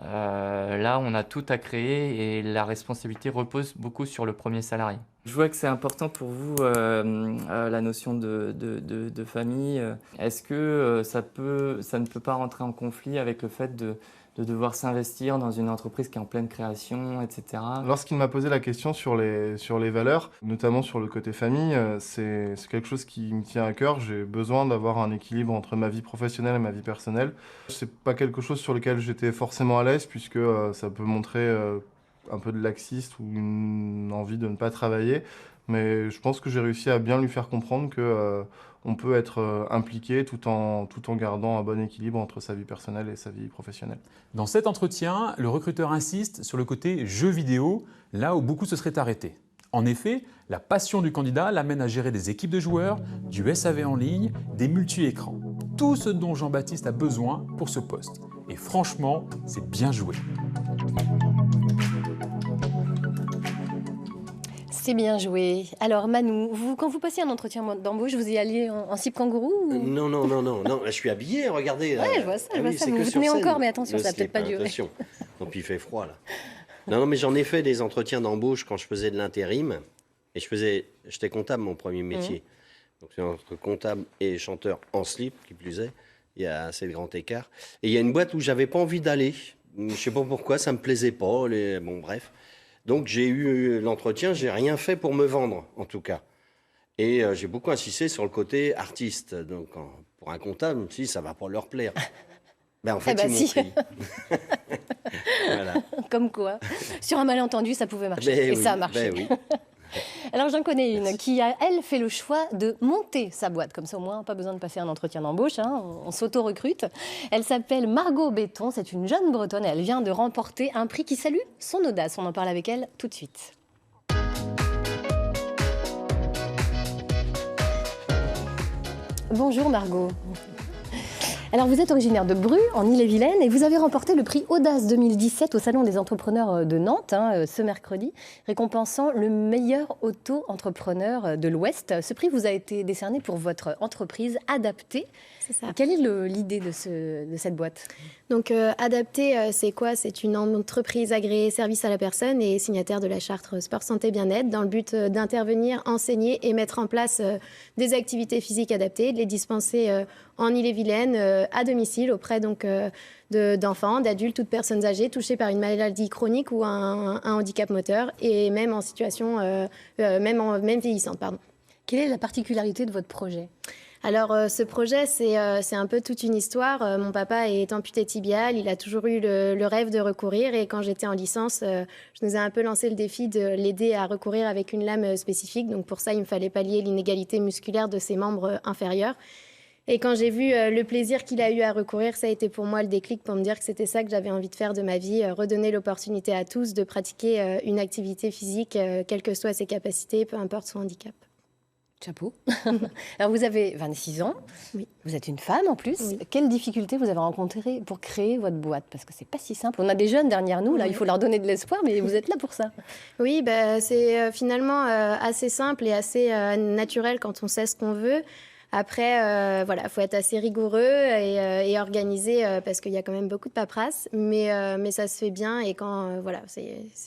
Là, on a tout à créer et la responsabilité repose beaucoup sur le premier salarié. Je vois que c'est important pour vous la notion de famille. Est-ce que ça ne peut pas rentrer en conflit avec le fait de devoir s'investir dans une entreprise qui est en pleine création, etc. Lorsqu'il m'a posé la question sur les valeurs, notamment sur le côté famille, c'est quelque chose qui me tient à cœur. J'ai besoin d'avoir un équilibre entre ma vie professionnelle et ma vie personnelle. C'est pas quelque chose sur lequel j'étais forcément à l'aise, puisque ça peut montrer un peu de laxiste ou une envie de ne pas travailler. Mais je pense que j'ai réussi à bien lui faire comprendre que on peut être impliqué tout en gardant un bon équilibre entre sa vie personnelle et sa vie professionnelle. Dans cet entretien, le recruteur insiste sur le côté jeu vidéo, là où beaucoup se seraient arrêtés. En effet, la passion du candidat l'amène à gérer des équipes de joueurs, du SAV en ligne, des multi-écrans. Tout ce dont Jean-Baptiste a besoin pour ce poste. Et franchement, c'est bien joué. C'est bien joué. Alors Manou, quand vous passiez un entretien d'embauche, vous y alliez en slip kangourou ou... Non, je suis habillé, regardez. Ouais, je vois ça, vous vous tenez encore, mais attention, ça va peut-être pas durer. Attention, non, puis il fait froid là. Non, mais j'en ai fait des entretiens d'embauche quand je faisais de l'intérim, et j'étais comptable, mon premier métier. Donc c'est entre comptable et chanteur en slip, qui plus est, il y a assez de grand écart. Et il y a une boîte où j'avais pas envie d'aller, je sais pas pourquoi, ça me plaisait pas, bon bref. Donc j'ai eu l'entretien, j'ai rien fait pour me vendre, en tout cas. Et j'ai beaucoup insisté sur le côté artiste. Donc pour un comptable, si ça va pas leur plaire. En fait, ils m'ont pris. Voilà. Comme quoi, sur un malentendu, ça pouvait marcher. Ça a marché. Oui. Alors j'en connais une qui a, elle, fait le choix de monter sa boîte. Comme ça, au moins, pas besoin de passer un entretien d'embauche. On s'auto-recrute. Elle s'appelle Margot Béton. C'est une jeune Bretonne. Elle vient de remporter un prix qui salue son audace. On en parle avec elle tout de suite. Bonjour Margot. Alors vous êtes originaire de Bru, en Ille-et-Vilaine, et vous avez remporté le prix Audace 2017 au Salon des entrepreneurs de Nantes, ce mercredi, récompensant le meilleur auto-entrepreneur de l'Ouest. Ce prix vous a été décerné pour votre entreprise Adapté. C'est ça. Quelle est l'idée de cette boîte ? Donc Adapté, c'est quoi ? C'est une entreprise agréée service à la personne et signataire de la charte Sport Santé Bien-être dans le but d'intervenir, enseigner et mettre en place des activités physiques adaptées, de les dispenser en Ille-et-Vilaine à domicile auprès d'enfants, d'adultes, toutes personnes âgées touchées par une maladie chronique ou un handicap moteur et même en situation, même vieillissante. Pardon. Quelle est la particularité de votre projet ? Alors, ce projet, c'est un peu toute une histoire. Mon papa est amputé tibial, il a toujours eu le rêve de recourir. Et quand j'étais en licence, je nous ai un peu lancé le défi de l'aider à recourir avec une lame spécifique. Donc, pour ça, il me fallait pallier l'inégalité musculaire de ses membres inférieurs. Et quand j'ai vu le plaisir qu'il a eu à recourir, ça a été pour moi le déclic pour me dire que c'était ça que j'avais envie de faire de ma vie, redonner l'opportunité à tous de pratiquer une activité physique, quelles que soient ses capacités, peu importe son handicap. Chapeau. Alors vous avez 26 ans, oui. Vous êtes une femme en plus. Oui. Quelles difficultés vous avez rencontrées pour créer votre boîte? Parce que c'est pas si simple. On a des jeunes derrière nous, là, Oui. il faut leur donner de l'espoir, mais vous êtes là pour ça. Oui, c'est finalement assez simple et assez naturel quand on sait ce qu'on veut. Après, voilà, faut être assez rigoureux et organisé parce qu'il y a quand même beaucoup de paperasse, mais ça se fait bien. Et quand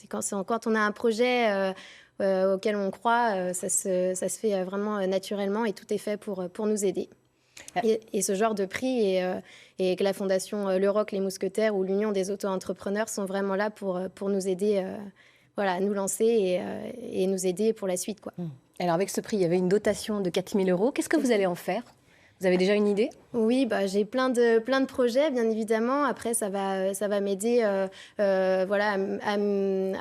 quand on a un projet auquel on croit, ça se fait vraiment naturellement et tout est fait pour nous aider. Et ce genre de prix et que la Fondation Le Roc, les Mousquetaires ou l'Union des auto-entrepreneurs sont vraiment là pour nous aider à nous lancer et nous aider pour la suite, quoi. Alors avec ce prix, il y avait une dotation de 4 000 €. Qu'est-ce que vous allez en faire? Vous avez déjà une idée? Oui, j'ai plein de projets, bien évidemment. Après, ça va m'aider à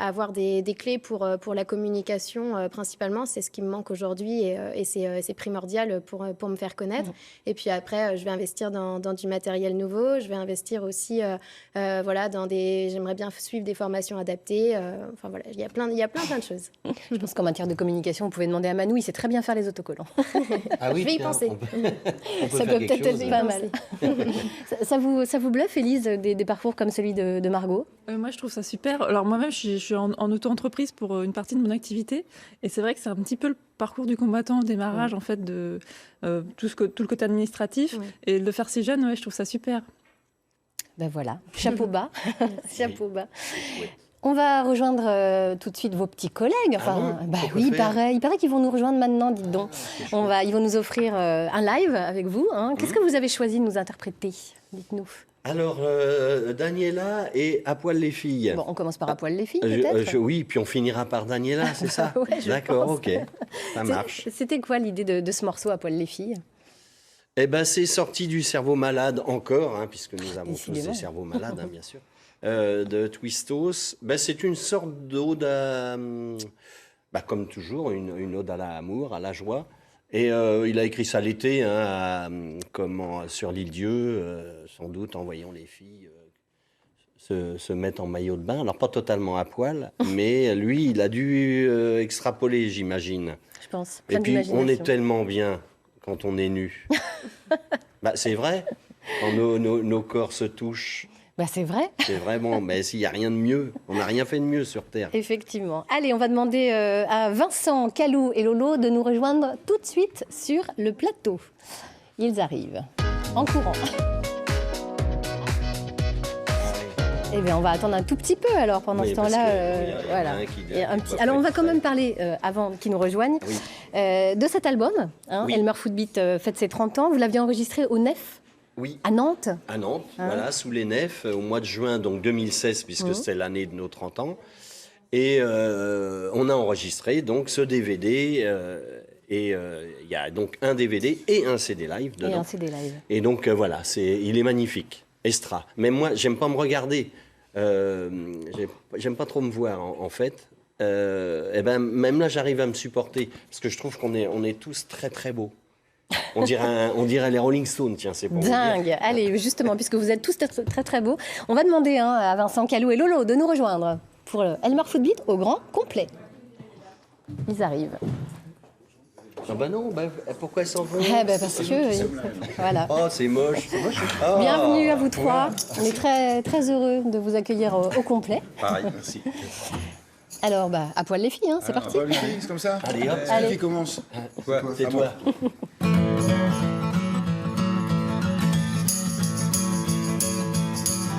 avoir des clés pour la communication, principalement. C'est ce qui me manque aujourd'hui et c'est primordial pour me faire connaître. Et puis après, je vais investir dans du matériel nouveau. Je vais investir aussi j'aimerais bien suivre des formations adaptées. Il y a plein de choses. Je pense qu'en matière de communication, vous pouvez demander à Manou, il sait très bien faire les autocollants. Ah oui, je vais y penser. Ça peut peut-être être pas mal. ça vous bluffe, Élise, des parcours comme celui de Margot? Moi, je trouve ça super. Alors moi-même, je suis en auto-entreprise pour une partie de mon activité. Et c'est vrai que c'est un petit peu le parcours du combattant au démarrage, en fait, de tout le côté administratif. Et de le faire si jeune, je trouve ça super. Ben voilà, chapeau bas. Chapeau bas. Oui. On va rejoindre tout de suite vos petits collègues. Il paraît qu'ils vont nous rejoindre maintenant, dites donc. Ils vont nous offrir un live avec vous. Qu'est-ce que vous avez choisi de nous interpréter? Dites-nous. Alors, Daniela et À poil les filles. Bon, on commence par À poil les filles, peut-être? Oui, puis on finira par Daniela, c'est ça? Ouais, d'accord, ok, ça marche. C'était quoi l'idée de ce morceau À poil les filles? Eh ben, c'est sorti du Cerveau Malade encore, puisque nous avons tous des cerveaux malades, bien sûr. De Twistos, c'est une sorte d'ode à, comme toujours, une ode à l'amour, à la joie. Et il a écrit ça l'été, sur l'île Dieu, sans doute en voyant les filles se mettre en maillot de bain. Alors pas totalement à poil, mais lui, il a dû extrapoler, j'imagine. Je pense. Et puis on est tellement bien quand on est nu. C'est vrai, quand nos corps se touchent. C'est vrai. C'est vraiment, mais s'il n'y a rien de mieux, on n'a rien fait de mieux sur Terre. Effectivement. Allez, on va demander à Vincent, Calou et Lolo de nous rejoindre tout de suite sur le plateau. Ils arrivent en courant. Eh bien, on va attendre un tout petit peu alors pendant ce temps-là. Voilà. Alors, on va quand même parler, avant qu'ils nous rejoignent, de cet album. Elmer Footbeat fête ses 30 ans. Vous l'aviez enregistré au Nef? Oui. À Nantes? À Nantes, voilà, sous les nefs, au mois de juin donc 2016, puisque c'était l'année de nos 30 ans. Et on a enregistré donc ce DVD. Il y a donc un DVD et un CD live dedans. Et un CD live. Et donc voilà, il est magnifique. Extra. Mais moi, j'aime pas me regarder. J'aime pas trop me voir, en fait. Même là, j'arrive à me supporter. Parce que je trouve qu'on est tous très, très beaux. On dirait les Rolling Stones, tiens, c'est pour dingue. Allez, justement, puisque vous êtes tous très, très, très beaux, on va demander à Vincent, Calou et Lolo de nous rejoindre pour le Elmer Footbeat au grand complet. Ils arrivent. Ah non, pourquoi ils s'en vont? Parce que, voilà. Oh, c'est moche. Oh. Bienvenue à vous trois. On est très, très heureux de vous accueillir au complet. Pareil, merci. Alors, à poil les filles, c'est parti. À poil les filles, c'est comme ça? Allez, hop. Qui commence? C'est toi.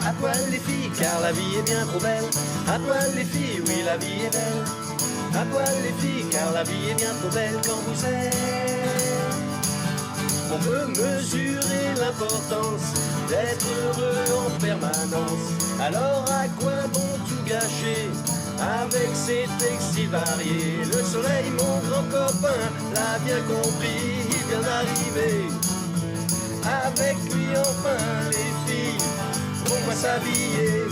À poil les filles, car la vie est bien trop belle. À poil les filles, oui, la vie est belle. À poil les filles, car la vie est bien trop belle quand vous êtes. On peut mesurer l'importance d'être heureux en permanence. Alors à quoi bon tout gâcher avec ces textiles variés? Le soleil, mon grand copain, l'a bien compris, il vient d'arriver. Avec lui enfin les filles, pourquoi s'habiller?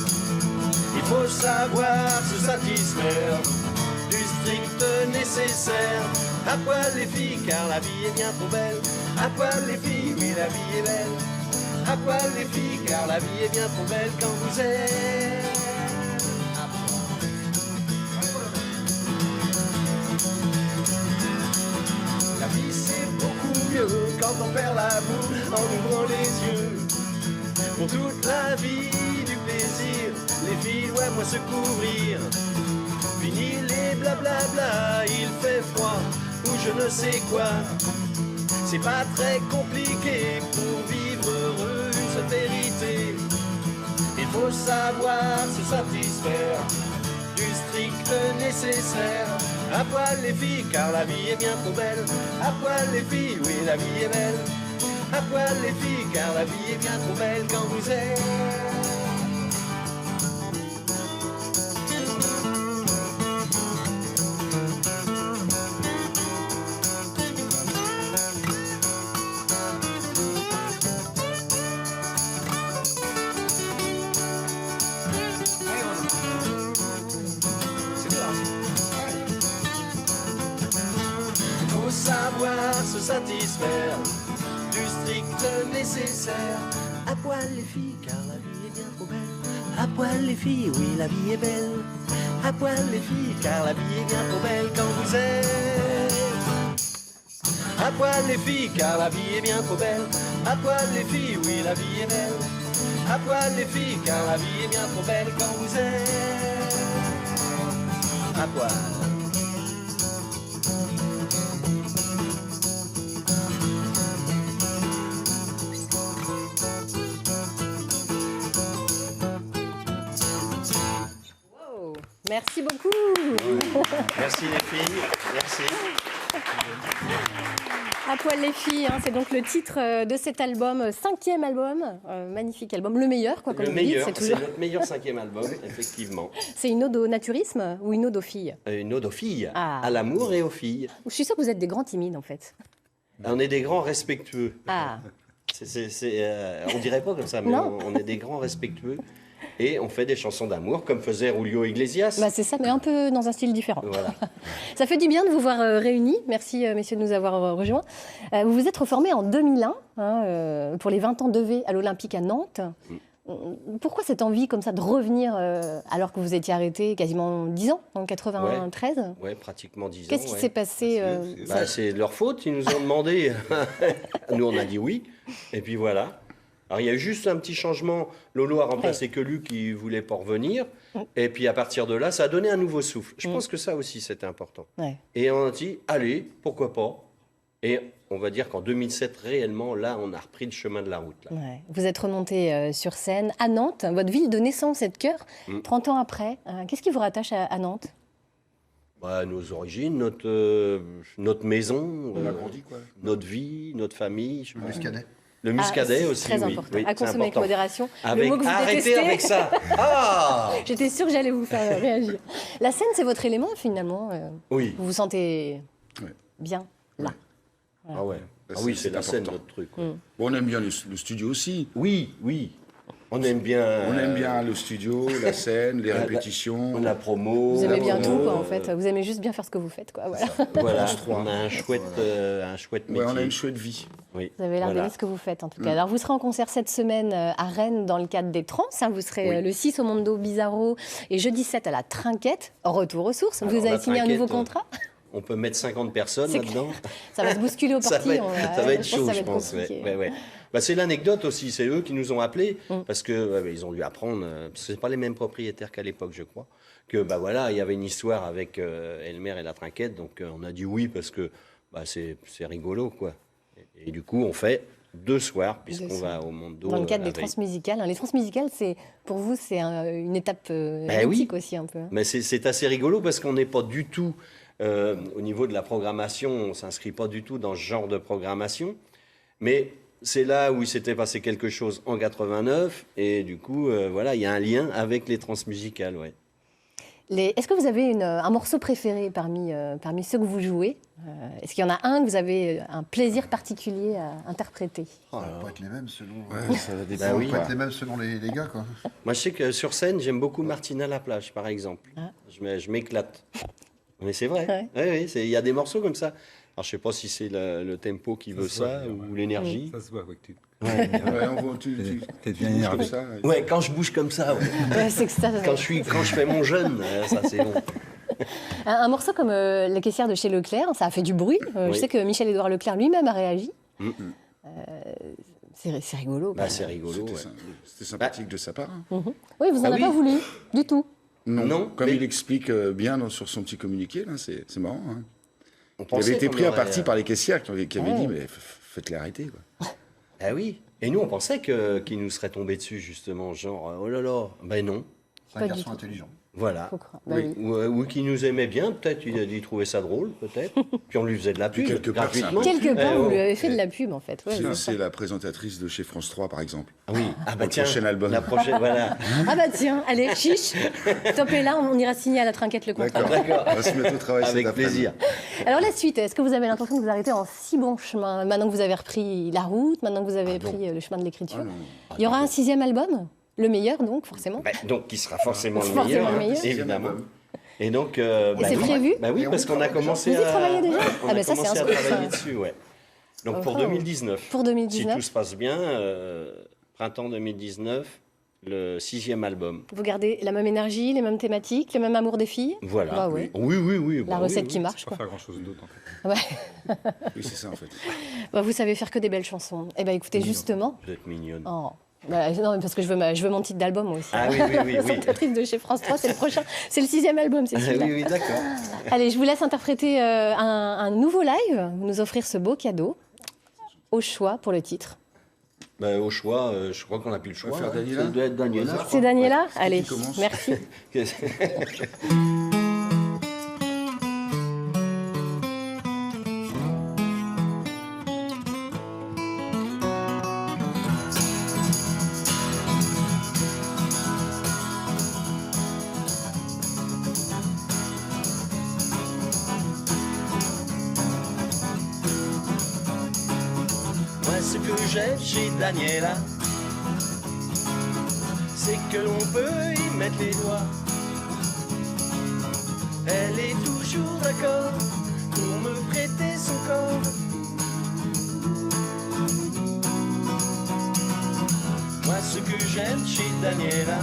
Il faut savoir se satisfaire du strict nécessaire. À poil les filles, car la vie est bien trop belle. À poil les filles, oui la vie est belle. À poil les filles, car la vie est bien trop belle quand vous êtes. La vie c'est beaucoup mieux quand on perd l'amour en ouvrant les yeux. Pour toute la vie du plaisir, les filles doivent moins se couvrir. Fini les blablabla, il fait froid ou je ne sais quoi. C'est pas très compliqué pour vivre heureux, une seule vérité. Il faut savoir se satisfaire du strict nécessaire. À poil les filles, car la vie est bien trop belle. À poil les filles, oui la vie est belle. À poil les filles, car la vie est bien trop belle quand vous êtes. Savoir se satisfaire du strict nécessaire. À poil les filles, car la vie est bien trop belle. À poil les filles, oui la vie est belle. À poil les filles, car la vie est bien trop belle quand vous êtes. À poil les filles, car la vie est bien trop belle. À poil les filles, oui la vie est belle. À poil les filles, car la vie est bien trop belle quand vous êtes. À poil. Merci beaucoup. Merci les filles, merci. À poil les filles, hein, c'est donc le titre de cet album, 5e album, magnifique album, le meilleur, quoi, comme Le vous dites. meilleur, C'est c'est toujours... notre meilleur 5e album, effectivement. C'est une ode au naturisme ou une ode aux filles? Une ode aux filles, Ah. à l'amour et aux filles. Je suis sûre que vous êtes des grands timides, en fait. On est des grands respectueux. Ah. On dirait pas comme ça, mais Non. on est des grands respectueux. Et on fait des chansons d'amour, comme faisait Julio Iglesias. Bah, c'est ça, mais un peu dans un style différent. Voilà. Ça fait du bien de vous voir réunis. Merci, messieurs, de nous avoir rejoints. Vous vous êtes reformés en 2001 hein, pour les 20 ans d'EV à l'Olympique à Nantes. Pourquoi cette envie comme ça de revenir alors que vous étiez arrêté quasiment 10 ans, en 93 ? Ouais, pratiquement 10 ans. Qu'est-ce qui s'est passé C'est de leur faute, ils nous ont demandé. Nous, on a dit oui. Et puis voilà. Alors, il y a eu juste un petit changement. Lolo a remplacé que Luc qui ne voulait pas revenir. Et puis, à partir de là, ça a donné un nouveau souffle. Je pense que ça aussi, c'était important. Ouais. Et on a dit, allez, pourquoi pas. Et on va dire qu'en 2007, réellement, là, on a repris le chemin de la route. Là. Ouais. Vous êtes remonté sur scène à Nantes, votre ville de naissance et de cœur, 30 ans après. Qu'est-ce qui vous rattache à Nantes ? Bah, nos origines, notre maison, on a grandi, quoi. Notre vie, notre famille. Le muscadet. Le muscadet aussi, très oui. important. Oui, À consommer avec modération. Avec... Le mot que vous Arrêtez détestez. avec ça. Ah. J'étais sûre que j'allais vous faire réagir. La scène, c'est votre élément, finalement. Oui. Vous vous sentez bien là. Ah ouais. Ah oui, c'est la scène, notre truc. Bon, on aime bien le studio aussi. Oui, oui. On aime bien... On aime bien le studio, la scène, les répétitions. La promo. Vous aimez bien tout, quoi, en fait. Vous aimez juste bien faire ce que vous faites, quoi. Voilà. Voilà, on a un chouette métier. Ouais, on a une chouette vie. Oui. Vous avez l'air d'aimer ce que vous faites, en tout cas. Alors, vous serez en concert cette semaine à Rennes dans le cadre des Trans. Hein. Vous serez le 6 au Mondo Bizarro et jeudi 7 à la Trinquette. Retour aux sources. Alors, vous avez signé un nouveau contrat. On peut mettre 50 personnes là-dedans. Ça va se bousculer au portillon. Ça va être chaud, je pense. pense. Ouais. Bah, c'est l'anecdote aussi, c'est eux qui nous ont appelés parce que ils ont dû apprendre, parce que c'est pas les mêmes propriétaires qu'à l'époque, je crois, que bah voilà, il y avait une histoire avec Elmer et la Trinquette, donc on a dit oui parce que bah, c'est rigolo, quoi. Et du coup, on fait 2 soirs puisqu'on va au Mondo. Dans le cadre des transmusicales. Les transmusicales, pour vous, c'est une étape mythique aussi un peu. Mais c'est assez rigolo parce qu'on n'est pas du tout au niveau de la programmation, on s'inscrit pas du tout dans ce genre de programmation, mais c'est là où il s'était passé quelque chose en 89 et du coup, voilà, il y a un lien avec les transmusicales, ouais. Est-ce que vous avez un morceau préféré parmi ceux que vous jouez ? Est-ce qu'il y en a un que vous avez un plaisir particulier à interpréter ? Ça va pas être les mêmes selon. Ça va Ça va pas être les mêmes selon les gars, quoi. Moi, je sais que sur scène, j'aime beaucoup Martina Laplage, par exemple. Je m'éclate. Mais c'est vrai. Oui, il y a des morceaux comme ça. Alors, je sais pas si c'est le tempo qui veut ça ou l'énergie. Ça se voit, ouais, que tu... Ouais, T'es bien énervé. ça. Ouais, quand je bouge comme ça. Ouais. C'est que ça, quand je fais mon jeûne, ça c'est bon. Un morceau comme Les caissières de chez Leclerc, ça a fait du bruit. Je sais que Michel-Édouard Leclerc lui-même a réagi. C'est rigolo. Bah, c'est rigolo. C'était sympathique de sa part. Oui, vous n'en avez pas voulu, du tout. Non, comme il explique bien sur son petit communiqué, là, c'est marrant. Hein. Il avait été pris à partie par les caissières qui avaient dit mais faites-les arrêter. Quoi. Ah oui. Et nous, on pensait qu'il nous serait tombé dessus, justement, genre, oh là là. Ben non. C'est un garçon intelligent. Voilà. Bah oui. Ou qui nous aimait bien, peut-être, il trouvait ça drôle, peut-être. Puis on lui faisait de la pub, gratuitement. Quelque part, vous lui avez fait de la pub, en fait. Ouais, c'est la présentatrice de chez France 3, par exemple. Ah oui, le prochain album. La prochaine, voilà. Ah bah tiens, allez, chiche. Top est là, on ira signer à la trinquette le contrat. D'accord. On va se mettre au travail cet Avec plaisir. Alors la suite, est-ce que vous avez l'intention de vous arrêter en si bon chemin, maintenant que vous avez repris la route, maintenant que vous avez pris le chemin de l'écriture? Il y aura un 6e album? Le meilleur, donc, forcément. Donc, qui sera forcément le meilleur, évidemment. Et donc, c'est prévu? Bah oui, parce qu'on a commencé à... Vous y travaillez déjà? On a commencé à travailler dessus, ouais. Donc, pour 2019. Pour 2019. Si tout se passe bien, printemps 2019, le 6e album. Vous gardez la même énergie, les mêmes thématiques, le même amour des filles? Voilà. Bah, oui. Oui. La recette qui marche, quoi. Pas faire grand-chose d'autre, en fait. Ouais. Oui, c'est ça, en fait. Bah, vous savez faire que des belles chansons. Eh bien, écoutez, justement... Vous êtes mignonne. Oh. Bah, non, mais parce que je veux mon titre d'album aussi. Ah oui. Présentatrice de chez France 3, c'est le prochain. C'est le 6e album, c'est celui-là. Oui, d'accord. Allez, je vous laisse interpréter un nouveau live, nous offrir ce beau cadeau. Au choix pour le titre. Bah, au choix, je crois qu'on n'a plus le choix. On va faire Daniela. Ça doit être Daniela. C'est Daniela? Allez, merci. Ce que j'aime chez Daniela, c'est que l'on peut y mettre les doigts. Elle est toujours d'accord pour me prêter son corps. Moi, ce que j'aime chez Daniela,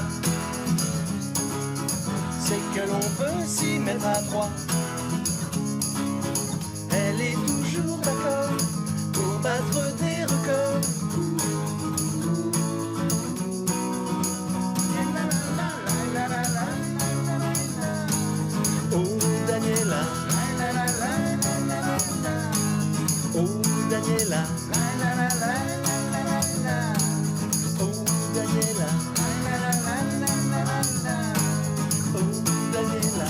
c'est que l'on peut s'y mettre à trois. Elle est toujours d'accord pour battre des records. Oh Daniela, oh Daniela, oh Daniela, oh Daniela.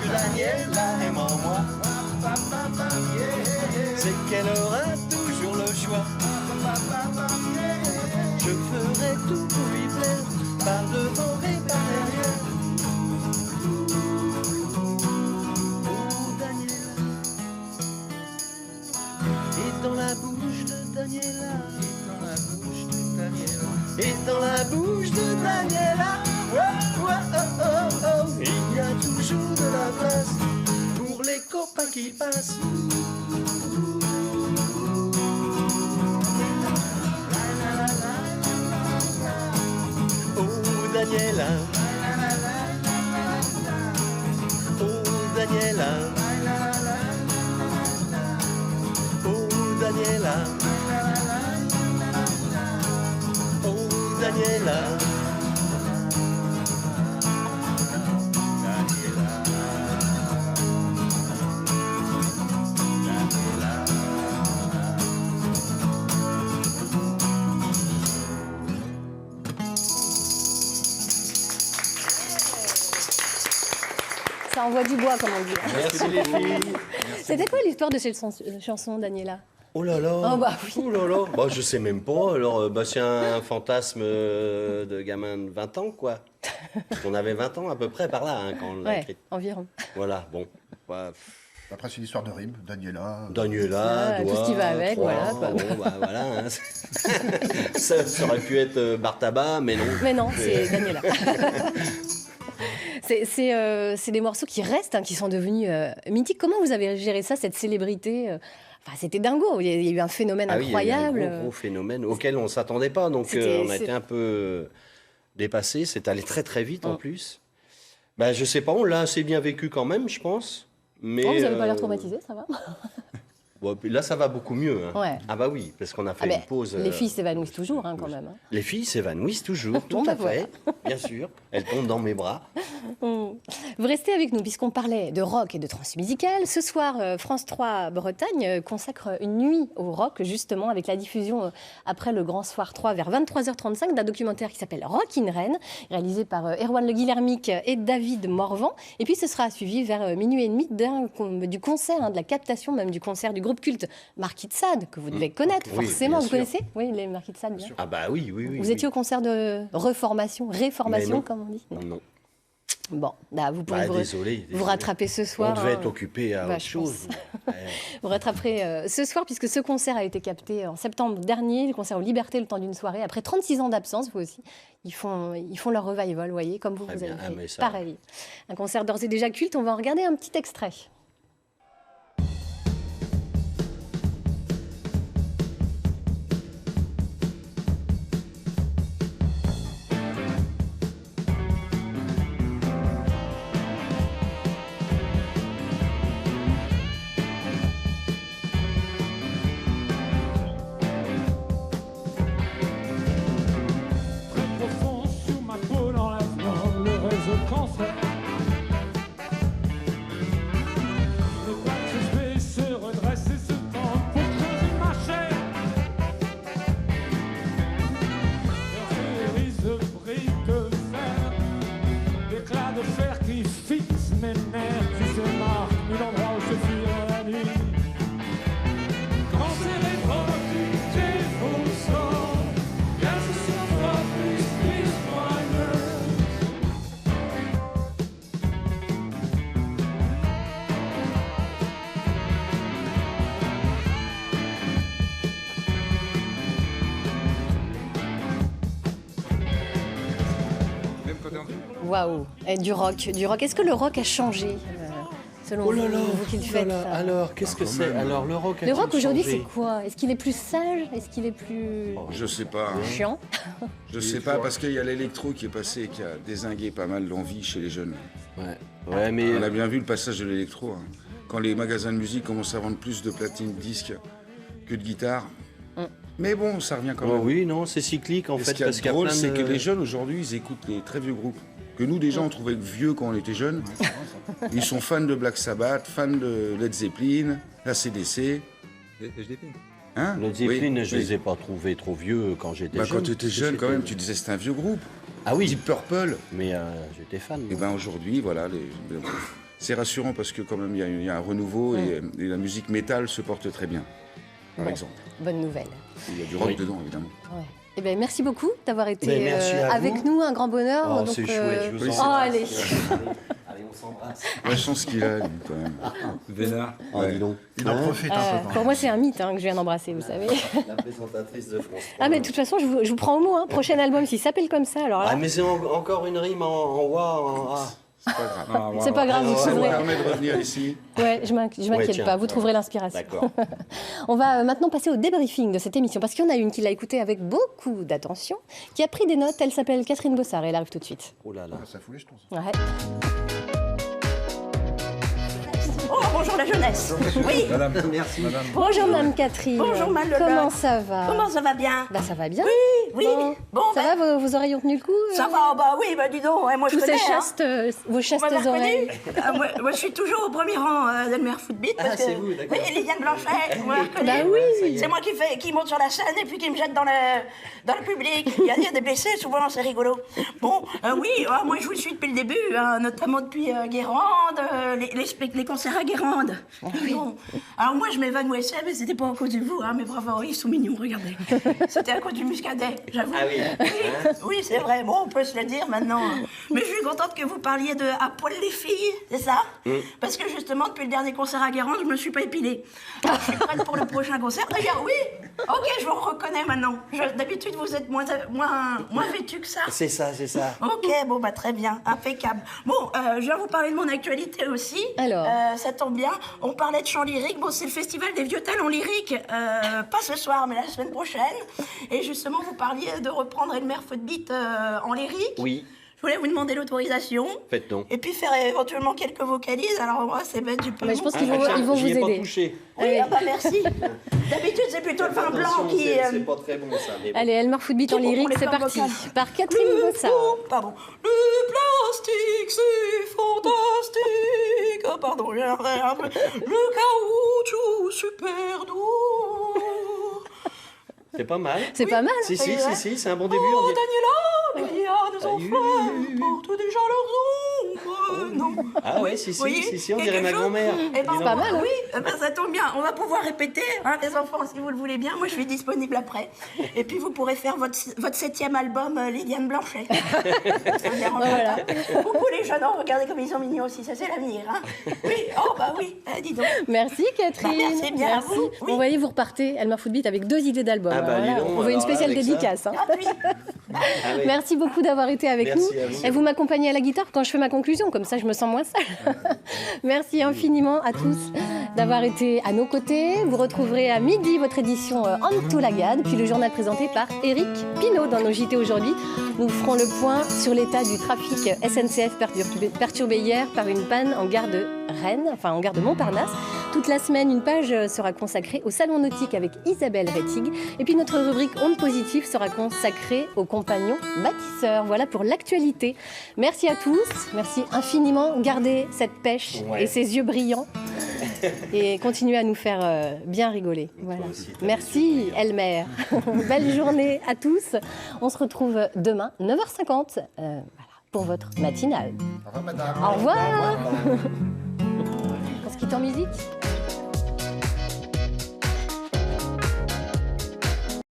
Daniela aime en moi, c'est qu'elle aura toujours le choix. Je ferai tout pour lui plaire, par devant et par derrière. Oh Daniela, et dans la bouche de Daniela, et dans la bouche de Daniela, et dans la bouche de Daniela. Oh, oh, oh, oh, oh. Il y a toujours de la place pour les copains qui passent. Oh Daniela, oh Daniela, oh Daniela, oh Daniela. Ça envoie du bois, comme on dit. Merci les filles. C'était quoi l'histoire de cette chanson, Daniela? Oh là là. Oh bah oui. Oh là là. Bah, je sais même pas. Alors, c'est un fantasme de gamin de 20 ans, quoi. On avait 20 ans à peu près par là, hein, quand on l'a écrite. Environ. Voilà, bon. Après, c'est une histoire de rime. Daniela, tout ce qui va avec, voilà. Bon, voilà hein. ça aurait pu être Bartaba, mais non. Mais non, c'est Daniela. C'est des morceaux qui restent, hein, qui sont devenus mythiques. Comment vous avez géré ça, cette célébrité Enfin, c'était dingo. Il y a eu un phénomène incroyable. Il y a eu un gros phénomène auquel on ne s'attendait pas. Donc, on a été un peu dépassés. C'est allé très, très vite en plus. Ben, je ne sais pas, on l'a assez bien vécu quand même, je pense. Mais, vous n'avez pas l'air traumatisé, ça va? Bon, là, ça va beaucoup mieux. Hein. Ouais. Ah bah oui, parce qu'on a fait une pause. Les filles s'évanouissent toujours, hein, quand même. Hein. Les filles s'évanouissent toujours, tout à fait. Bien sûr, elles tombent dans mes bras. Vous restez avec nous, puisqu'on parlait de rock et de transmusicale. Ce soir, France 3 Bretagne consacre une nuit au rock, justement, avec la diffusion après le Grand Soir 3 vers 23h35 d'un documentaire qui s'appelle Rock in Rennes, réalisé par Erwan Le Guillermic et David Morvan. Et puis ce sera suivi vers minuit et demi du concert, hein, de la captation même du concert du groupe culte Marquis de Sade, que vous devez connaître, forcément. Vous connaissez? Oui, les Marquis de Sade, bien. Ah bah oui. Vous étiez au concert de réformation, comme on dit? Non. Bon, là, vous pourrez vous rattraper ce soir. On devait être occupé à autre chose. Vous rattraperez ce soir, puisque ce concert a été capté en septembre dernier, le concert aux Libertés, le temps d'une soirée. Après 36 ans d'absence, vous aussi, ils font leur revival, vous voyez, comme vous avez fait. Pareil. Un concert d'ores et déjà culte. On va en regarder un petit extrait. Waouh, du rock. Est-ce que le rock a changé selon vous qui le faites? Alors, qu'est-ce que c'est? Alors, le rock a-t-il Le rock aujourd'hui, changé? c'est quoi? Est-ce qu'il est plus sage? Est-ce qu'il est plus... Je sais pas. Chiant? Je sais pas, parce qu'il y a l'électro qui est passé et qui a dézingué pas mal l'envie chez les jeunes. Ouais, mais... On a bien vu le passage de l'électro. Hein. Quand les magasins de musique commencent à vendre plus de platines disques que de guitares. Mais bon, ça revient quand même. Oui, non, c'est cyclique en fait. Ce qui est drôle, c'est que les jeunes aujourd'hui, ils écoutent les très vieux groupes. Que nous, déjà, on trouvait vieux quand on était jeunes. Ils sont fans de Black Sabbath, fans de Led Zeppelin, AC/DC. Hein? Led Zeppelin, je ne les ai pas trouvés trop vieux quand j'étais jeune. Quand tu étais jeune, quand même, tu disais c'était un vieux groupe. Ah oui. Deep Purple. Mais j'étais fan. Et bien aujourd'hui, voilà, c'est rassurant parce que quand même, il y a un renouveau et la musique métal se porte très bien, par exemple. Bonne nouvelle. Il y a du rock dedans, évidemment. Ouais. Eh bien, merci beaucoup d'avoir été avec vous. nous, un grand bonheur. Oh, donc, c'est chouette, je vous embrasse. allez, on s'embrasse. La chance qu'il a, lui, quand même. Vénard. Dis donc. Il en profite un peu. Pour moi, c'est un mythe que je viens d'embrasser, vous savez. La présentatrice de France 3. Ah, mais de toute façon, je vous prends au mot. Prochain album, s'il s'appelle comme ça, alors là... Ah, mais c'est encore une rime en wa, en a. C'est pas grave. C'est pas grave, vous Ça vous trouverez. permet de revenir ici. Ouais, je m'inquiète pas, vous trouverez l'inspiration. D'accord. On va maintenant passer au débriefing de cette émission, parce qu'il y en a une qui l'a écoutée avec beaucoup d'attention, qui a pris des notes. Elle s'appelle Catherine Bossard et elle arrive tout de suite. Oh là là. Ça fout les jetons. Ouais. Oh, bonjour la jeunesse. Oui. Madame, merci. Madame. Bonjour Mme Catherine. Bonjour Mme Leloc. Comment ça va? Comment ça va bien? Bah ça va bien. Oui. Bon, ça va, vos oreilles ont tenu le coup? Ça va, oui, dis donc, moi je Tous connais. ces chastes, vos chastes oreilles. Moi je suis toujours au premier rang d'Elmer Footbeat. Ah, c'est vous, d'accord. Oui, Liliane Blanchet, moi je connais. Bah oui. C'est moi qui monte sur la scène et puis qui me jette dans le public. Il y a des blessés, souvent c'est rigolo. Bon, oui, moi je vous suis depuis le début, notamment depuis Guérande, les concerts à Guérande dinde. Bon. Alors moi, je m'évanouissais, mais c'était pas à cause de vous, hein, mes braves, ils sont mignons, regardez. C'était à cause du muscadet, j'avoue. Ah oui. Oui, c'est vrai, bon, on peut se le dire maintenant. Mais je suis contente que vous parliez de à poil les filles, c'est ça? Parce que justement, depuis le dernier concert à Guérande, je me suis pas épilée. Alors, je suis prête pour le prochain concert. D'ailleurs, oui, ok, je vous reconnais maintenant. D'habitude, vous êtes moins vêtue que ça. C'est ça, c'est ça. Ok, bon, bah très bien, impeccable. Bon, je viens vous parler de mon actualité aussi. Alors ça tombe bien, on parlait de chant lyrique. Bon, c'est le festival des vieux talents lyriques. Pas ce soir, mais la semaine prochaine. Et justement, vous parliez de reprendre Elmer Footbeat en lyrique. Oui. Je voulais vous demander l'autorisation. Faites donc. Et puis faire éventuellement quelques vocalises. Alors moi, c'est bête, du peu. Mais je pense qu'ils vont vous J'y ai pas aider. touché. Oui, ah bah merci. D'habitude, c'est plutôt le vin blanc qui... C'est pas très bon ça. Mais bon. Allez, Elmer Footbeat en lyrique, c'est parti. Par Catherine Bossard. Pardon. Le plastique, c'est fantastique. Oh, pardon, j'ai un peu... Le caoutchouc, super doux. C'est pas mal. C'est pas mal. Si, c'est un bon début. Oh, on dit- Daniela, il y a des enfants, portent déjà leurs ombres. Non. Ah ouais, Vous voyez, on dirait quelque ma chose. grand-mère. Eh ben, Dis donc. pas mal, hein. Oui, eh ben, ça tombe bien. On va pouvoir répéter, hein, les enfants, si vous le voulez bien. Moi, je suis disponible après. Et puis, vous pourrez faire votre 7e album, Lydiane Blanchet. Ça me dérange pas. Coucou les jeunes, oh, regardez comme ils sont mignons aussi. Ça, c'est l'avenir. Hein. Oui, oh bah oui, dis donc. Merci Catherine. Bah, merci bien à vous. Oui. Vous voyez, vous repartez Elmer Footbeat avec 2 idées d'album. Ah bah, Alors dis voilà, donc, on veut une alors là, spéciale avec dédicace. Hein. Gratuit. Ah oui. Merci beaucoup d'avoir été avec Merci nous. à vous. Et vous m'accompagnez à la guitare quand je fais ma conclusion, comme ça je me sens moins seule. Merci infiniment à tous d'avoir été à nos côtés. Vous retrouverez à midi votre édition Antolagade, puis le journal présenté par Éric Pinault dans nos JT aujourd'hui. Nous ferons le point sur l'état du trafic SNCF perturbé hier par une panne en gare de Rennes, enfin en gare de Montparnasse. Toute la semaine, une page sera consacrée au salon nautique avec Isabelle Rettig. Et puis notre rubrique Ondes positives sera consacrée aux compagnons bâtisseurs. Voilà pour l'actualité. Merci à tous, merci infiniment. Gardez cette pêche et ces yeux brillants et continuez à nous faire bien rigoler. Voilà. Merci Elmer. Belle journée à tous. On se retrouve demain 9h50 voilà, pour votre matinale. Au revoir, madame. Au revoir. On se quitte en musique.